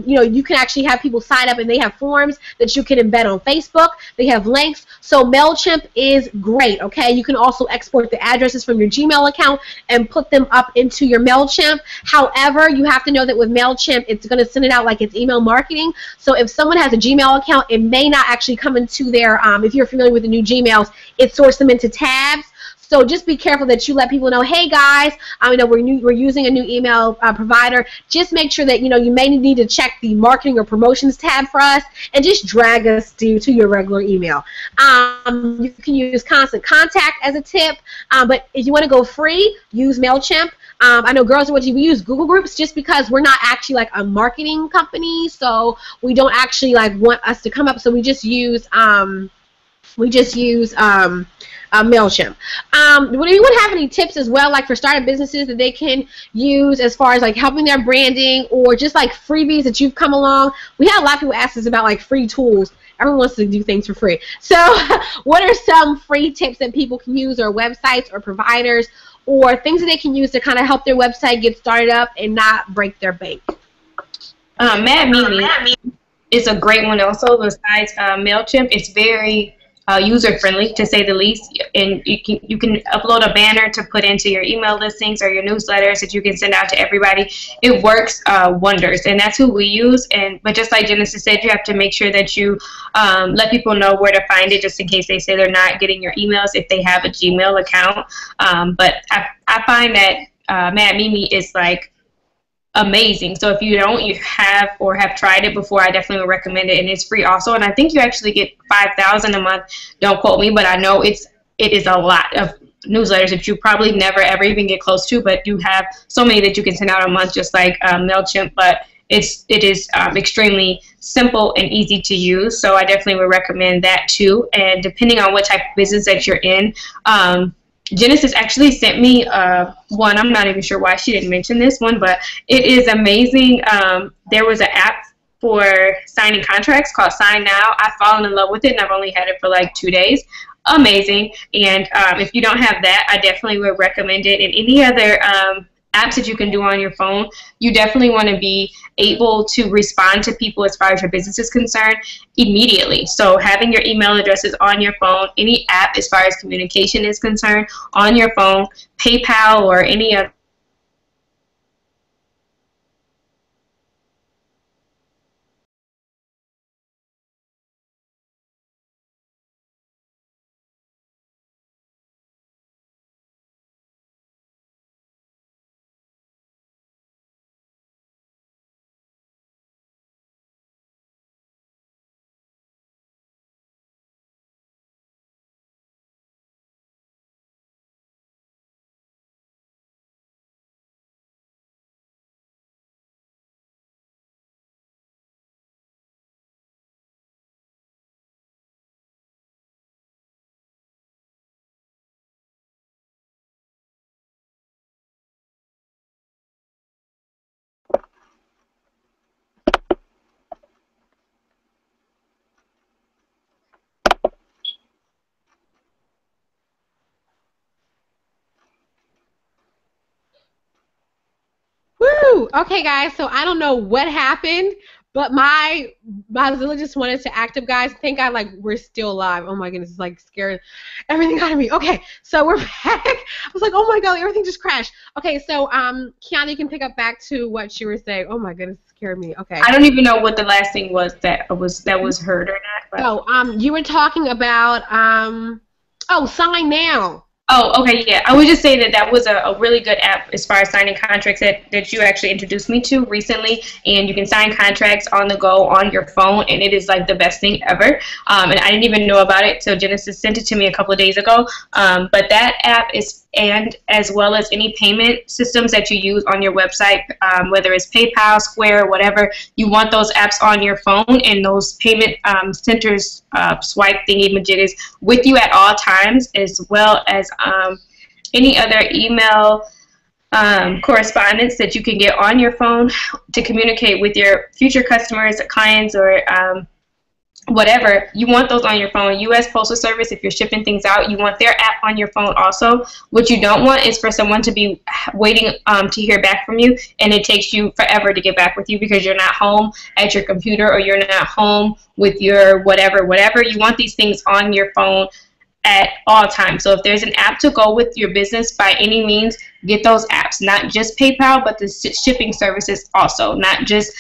you can actually have people sign up and they have forms that you can embed on Facebook. They have links. So MailChimp is great, okay? You can also export the addresses from your Gmail account and put them up into your MailChimp. However, you have to know that with MailChimp, it's going to send it out like it's email marketing. So if someone has a Gmail account, it may not actually come into their, if you're familiar with the new Gmails, it sorts them into tabs. So just be careful that you let people know, hey guys, we're using a new email provider. Just make sure that you may need to check the marketing or promotions tab for us, and just drag us to your regular email. You can use Constant Contact as a tip, but if you want to go free, use MailChimp. I know Girls we use Google Groups just because we're not actually like a marketing company, so we don't actually like want us to come up. So we just use MailChimp. Would anyone have any tips as well, like for startup businesses that they can use as far as like helping their branding, or just like freebies that you've come along? We had a lot of people ask us about like free tools. Everyone wants to do things for free. So what are some free tips that people can use, or websites or providers, or things that they can use to kind of help their website get started up and not break their bank? MadMimi is a great one also. Besides MailChimp, it's very user-friendly, to say the least, and you can upload a banner to put into your email listings or your newsletters that you can send out to everybody. It works wonders, and that's who we use. But just like Genesis said, you have to make sure that you let people know where to find it, just in case they say they're not getting your emails if they have a Gmail account. But I find that MadMimi is like amazing. So if you have tried it before, I definitely would recommend it, and it's free also. And I think you actually get 5,000 a month. Don't quote me, but I know it is a lot of newsletters that you probably never ever even get close to, but you have so many that you can send out a month, just like MailChimp. But it is extremely simple and easy to use. So I definitely would recommend that too. And depending on what type of business that you're in, Genesis actually sent me one. I'm not even sure why she didn't mention this one, but it is amazing. There was an app for signing contracts called Sign Now. I've fallen in love with it, and I've only had it for like 2 days. Amazing. And if you don't have that, I definitely would recommend it. And any other apps that you can do on your phone, you definitely want to be able to respond to people as far as your business is concerned immediately. So having your email addresses on your phone, any app as far as communication is concerned on your phone, PayPal or any other. Woo! Okay, guys, so I don't know what happened, but my Mozilla just wanted to active, guys. Thank God, like, we're still alive. Oh my goodness, it's like scared everything out of me. Okay, so we're back. I was like, oh my God, everything just crashed. Okay, so Kyona, you can pick up back to what you were saying. Oh my goodness, it scared me. Okay. I don't even know what the last thing was that was heard or not. But. Oh, you were talking about Sign Now. Oh, okay, yeah. I would just say that was a really good app as far as signing contracts that you actually introduced me to recently. And you can sign contracts on the go on your phone, and it is like the best thing ever. And I didn't even know about it till Genesis sent it to me a couple of days ago. But that app is, and as well as any payment systems that you use on your website, whether it's PayPal, Square, whatever, you want those apps on your phone, and those payment centers, swipe thingy-majiggies with you at all times, as well as any other email correspondence that you can get on your phone to communicate with your future customers, clients, or whatever. You want those on your phone. U.S. Postal Service, if you're shipping things out, you want their app on your phone also. What you don't want is for someone to be waiting to hear back from you, and it takes you forever to get back with you because you're not home at your computer or you're not home with your whatever. You want these things on your phone at all times. So if there's an app to go with your business, by any means, get those apps. Not just PayPal, but the shipping services also. Not just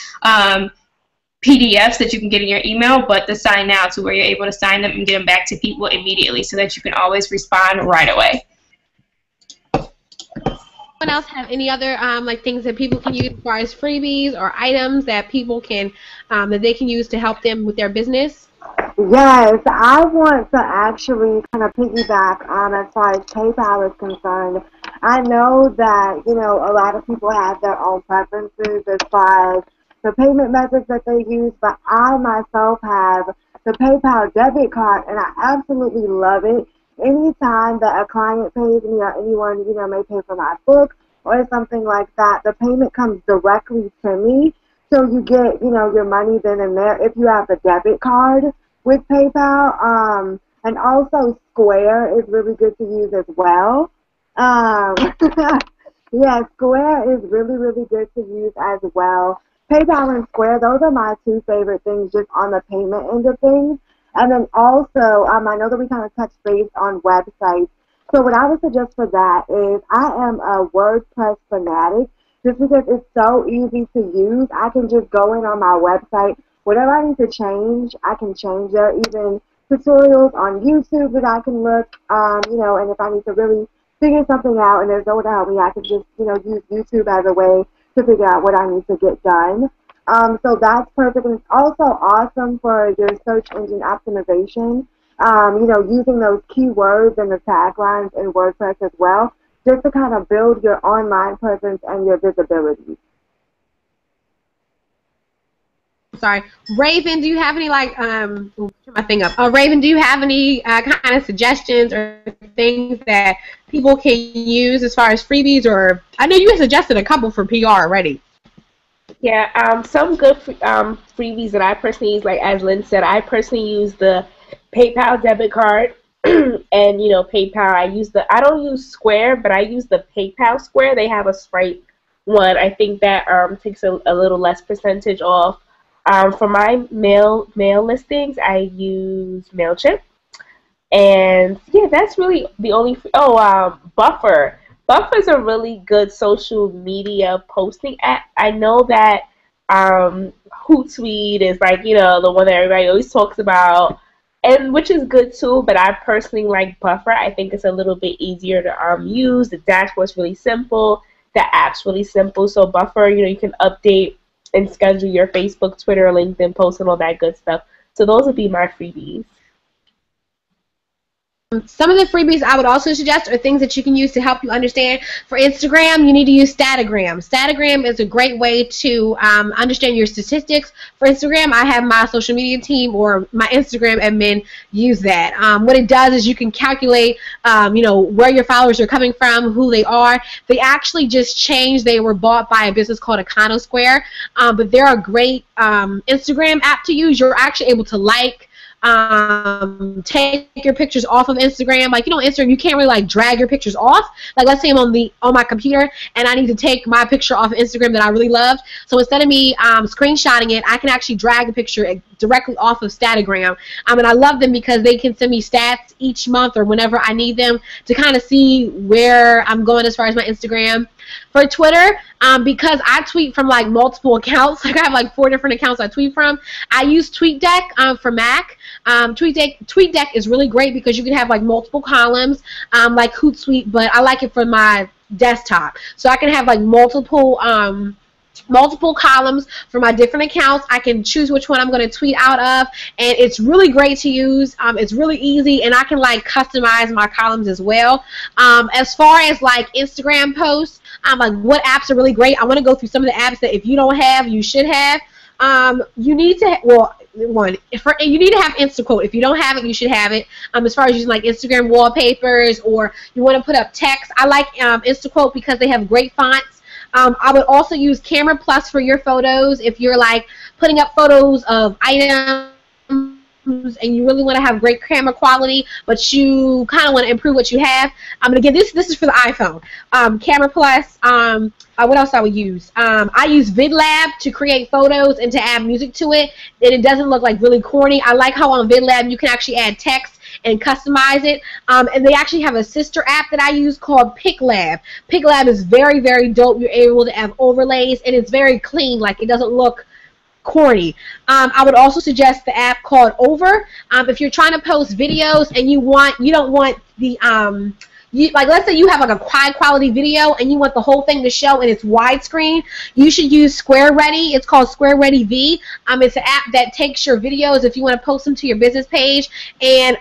PDFs that you can get in your email, but the sign now, to where you're able to sign them and get them back to people immediately so that you can always respond right away. Anyone else have any other like things that people can use as far as freebies or items that people can that they can use to help them with their business? Yes, I want to actually kind of piggyback as far as PayPal is concerned. I know that, you know, a lot of people have their own preferences as far as the payment methods that they use, but I myself have the PayPal debit card, and I absolutely love it. Anytime that a client pays me or anyone, you know, may pay for my book or something like that, the payment comes directly to me. So you get, you know, your money then and there if you have the debit card with PayPal. And also Square is really good to use as well. Yeah, Square is really, really good to use as well. PayPal and Square, those are my two favorite things just on the payment end of things. And then also, I know that we kind of touched base on websites. So what I would suggest for that is I am a WordPress fanatic just because it's so easy to use. I can just go in on my website. Whatever I need to change, I can change there. Even tutorials on YouTube that I can look, you know, and if I need to really figure something out and there's no one to help me, I can just, you know, use YouTube as a way to figure out what I need to get done. So that's perfect. And it's also awesome for your search engine optimization. You know, using those keywords and the taglines in WordPress as well, just to kind of build your online presence and your visibility. Sorry, Raven, do you have any like turn my thing up? Raven, do you have any kind of suggestions or things that people can use as far as freebies? Or I know you suggested a couple for PR already. Yeah, some good freebies that I personally use, like as Lynn said, I personally use the PayPal debit card, and you know, PayPal. I don't use Square, but I use the PayPal Square. They have a Sprite one. I think that takes a little less percentage off. For my mail listings, I use MailChimp, and yeah, that's really the only. Buffer. Buffer's a really good social media posting app. I know that Hootsuite is like, you know, the one that everybody always talks about, and which is good too, but I personally like Buffer. I think it's a little bit easier to use. The dashboard's really simple. The app's really simple. So Buffer, you know, you can update and schedule your Facebook, Twitter, LinkedIn posts and all that good stuff. So those would be my freebies. Some of the freebies I would also suggest are things that you can use to help you understand. For Instagram, you need to use Statagram. Statagram is a great way to understand your statistics. For Instagram, I have my social media team or my Instagram admin use that. What it does is you can calculate, you know, where your followers are coming from, who they are. They actually just changed. They were bought by a business called Econosquare, but they're a great Instagram app to use. You're actually able to take your pictures off of Instagram. Like, you know, Instagram, you can't really like drag your pictures off. Like, let's say I'm on my computer and I need to take my picture off of Instagram that I really loved. So instead of me screenshotting it, I can actually drag the picture directly off of Statagram. And I love them because they can send me stats each month or whenever I need them to kind of see where I'm going as far as my Instagram. For Twitter, because I tweet from like multiple accounts, like I have like 4 different accounts I tweet from, I use TweetDeck for Mac. TweetDeck is really great because you can have like multiple columns, like Hootsuite, but I like it for my desktop. So I can have like multiple columns for my different accounts. I can choose which one I'm going to tweet out of, and it's really great to use. It's really easy, and I can like customize my columns as well. As far as like Instagram posts, like what apps are really great, I want to go through some of the apps that if you don't have, you should have. You need to, well, one. And you need to have InstaQuote. If you don't have it, you should have it. As far as using like Instagram wallpapers, or you want to put up text, I like InstaQuote because they have great fonts. I would also use Camera Plus for your photos if you're like putting up photos of items and you really want to have great camera quality, but you kind of want to improve what you have. Again, this is for the iPhone. Camera Plus. What else I would use? I use VidLab to create photos and to add music to it, and it doesn't look like really corny. I like how on VidLab you can actually add text and customize it. And they actually have a sister app that I use called PicLab. PicLab is very, very dope. You're able to have overlays, and it's very clean. Like, it doesn't look corny. I would also suggest the app called Over. If you're trying to post videos and you don't want the like, let's say you have like a high quality video and you want the whole thing to show and it's widescreen, you should use Square Ready. It's called Square Ready V. It's an app that takes your videos if you want to post them to your business page, and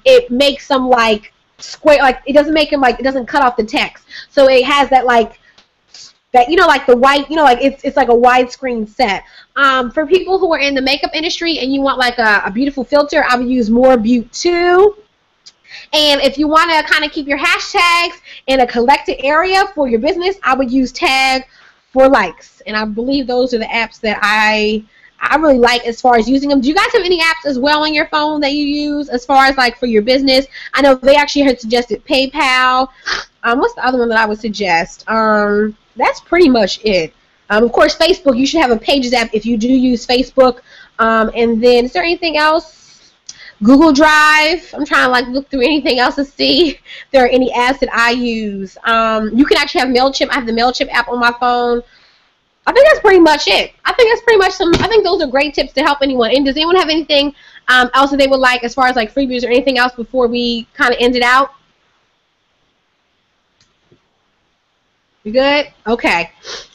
it makes them like square, like it doesn't make them like, it doesn't cut off the text. So it has that like that, like the white, like it's like a widescreen set. For people who are in the makeup industry and you want like a beautiful filter, I would use More Beaut 2. And if you want to kind of keep your hashtags in a collected area for your business, I would use Tag for Likes. And I believe those are the apps that I really like as far as using them. Do you guys have any apps as well on your phone that you use as far as like for your business? I know they actually had suggested PayPal. What's the other one that I would suggest? That's pretty much it. Of course, Facebook, you should have a Pages app if you do use Facebook. And then, is there anything else? Google Drive. I'm trying to like look through anything else to see if there are any apps that I use. You can actually have MailChimp. I have the MailChimp app on my phone. I think that's pretty much it. I think those are great tips to help anyone. And does anyone have anything else that they would like as far as like freebies or anything else before we kind of end it out? You good? Okay.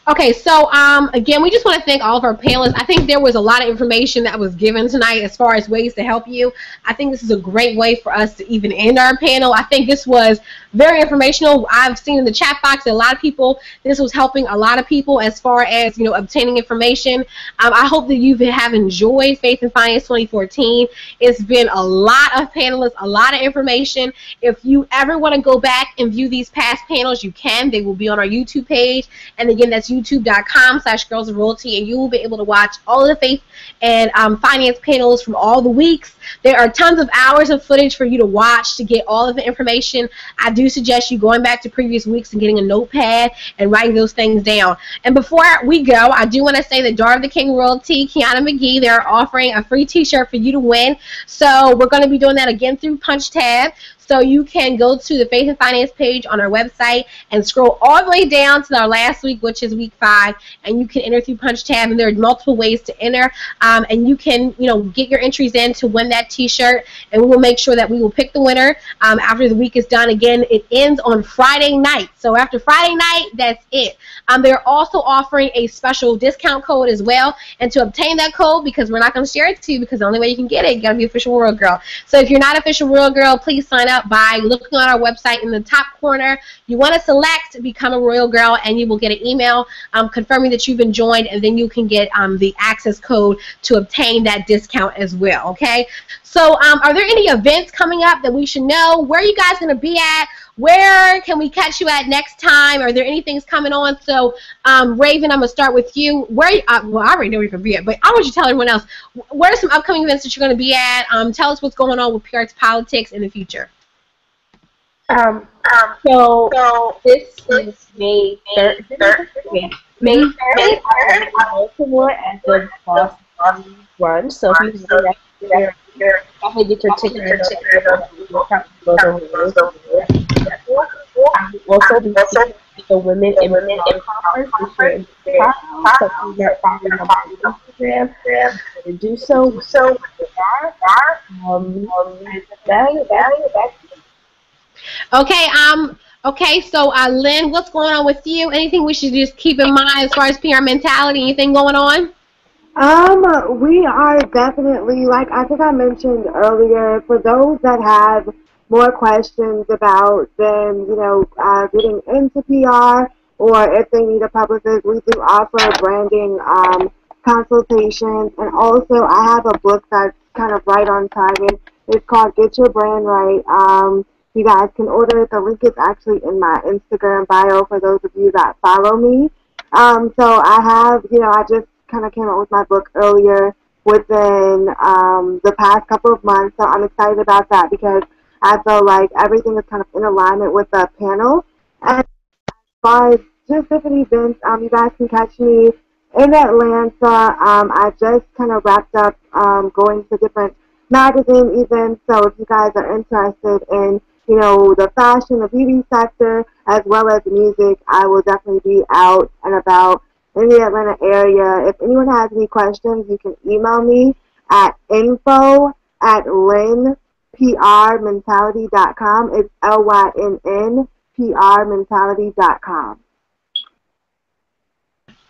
Okay, so again, we just want to thank all of our panelists. I think there was a lot of information that was given tonight as far as ways to help you. I think this is a great way for us to even end our panel. I think this was very informational. I've seen in the chat box that a lot of people, this was helping a lot of people as far as, obtaining information. I hope that you have enjoyed Faith and Finance 2014. It's been a lot of panelists, a lot of information. If you ever want to go back and view these past panels, you can. They will be on our YouTube page. And again, that's youtube.com/girlsofroyalty, and you will be able to watch all of the faith and finance panels from all the weeks. There are tons of hours of footage for you to watch to get all of the information. I do suggest you going back to previous weeks and getting a notepad and writing those things down. And before we go, I do want to say that Daughter of the King Royalty, Kyona McGhee, they're offering a free t-shirt for you to win. So we're going to be doing that again through Punch Tab. So you can go to the Faith and Finance page on our website and scroll all the way down to our last week, which is week 5, and you can enter through Punch Tab, and there are multiple ways to enter, and you can, get your entries in to win that t-shirt, and we will make sure that we will pick the winner after the week is done. Again, it ends on Friday night, so after Friday night, that's it. They're also offering a special discount code as well, and to obtain that code, because we're not going to share it to you, because the only way you can get it, you got to be official Royal Girl. So if you're not official Royal Girl, please sign up by looking on our website in the top corner. You want to select Become a Royal Girl, and you will get an email confirming that you've been joined, and then you can get the access code to obtain that discount as well, okay? So are there any events coming up that we should know? Where are you guys going to be at? Where can we catch you at next time? Are there any things coming on? So, Raven, I'm going to start with you. Well, I already know where you're going to be at, but I want you to tell everyone else. What are some upcoming events that you're going to be at? Tell us what's going on with PR's politics in the future. So this is May 3rd. May 3rd, I'm Baltimore at the Boston Run. So if you want to definitely get your ticket. Also, the Women in Conference, which are in so if you're following on Instagram, to do so. Okay, so Lynn, what's going on with you? Anything we should just keep in mind as far as PR mentality? Anything going on? We are definitely, like I think I mentioned earlier, for those that have more questions about them, getting into PR, or if they need a publicist, we do offer branding consultations, and also I have a book that's kind of right on target. It's called Get Your Brand Right. You guys can order it. The link is actually in my Instagram bio for those of you that follow me. So I have, I just kind of came out with my book earlier within the past couple of months, so I'm excited about that because I feel like everything is kind of in alignment with the panel. And as far as just different events, you guys can catch me in Atlanta. I just kind of wrapped up going to different magazine events, so if you guys are interested in the fashion, the beauty sector, as well as music, I will definitely be out and about in the Atlanta area. If anyone has any questions, you can email me at info@lynnprmentality.com. It's lynnprmentality.com.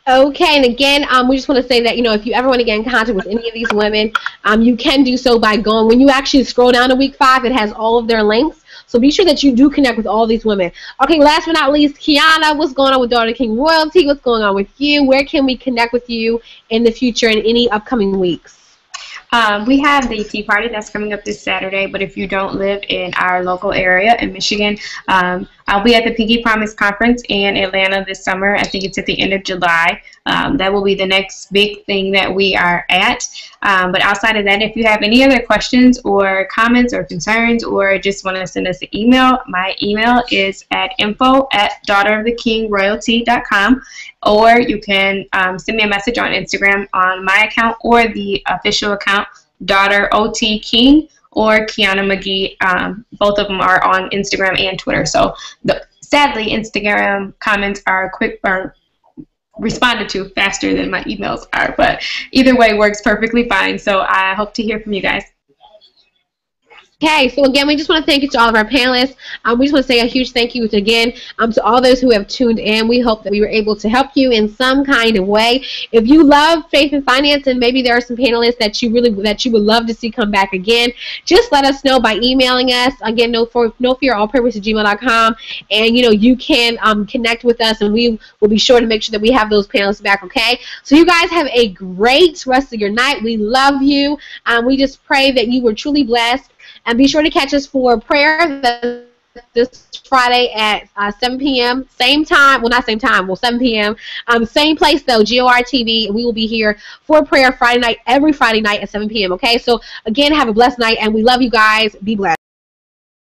Okay, and again, we just want to say that, if you ever want to get in contact with any of these women, you can do so by going, when you actually scroll down to week 5, it has all of their links. So be sure that you do connect with all these women. Okay, last but not least, Kyona, what's going on with Daughter King Royalty? What's going on with you? Where can we connect with you in the future in any upcoming weeks? We have the Tea Party that's coming up this Saturday, but if you don't live in our local area in Michigan, I'll be at the Pinky Promise Conference in Atlanta this summer. I think it's at the end of July. That will be the next big thing that we are at. But outside of that, if you have any other questions or comments or concerns or just want to send us an email, my email is at info@daughterofthekingroyalty.com, or you can send me a message on Instagram on my account or the official account, Daughter OT King, or Kyona McGhee. Both of them are on Instagram and Twitter. So sadly, Instagram comments are responded to faster than my emails are, but either way works perfectly fine. So I hope to hear from you guys. Okay, so again, we just want to thank you to all of our panelists. We just want to say a huge thank you again to all those who have tuned in. We hope that we were able to help you in some kind of way. If you love faith and finance, and maybe there are some panelists that you would love to see come back again, just let us know by emailing us. Again, no fear, allpurpose@gmail.com, and you can connect with us, and we will be sure to make sure that we have those panelists back. Okay, so you guys have a great rest of your night. We love you. We just pray that you were truly blessed. And be sure to catch us for prayer this Friday at 7 p.m. Same time. Well, not same time. Well, 7 p.m. Same place, though, GOR TV. And we will be here for prayer every Friday night at 7 p.m. Okay? So, again, have a blessed night. And we love you guys. Be blessed.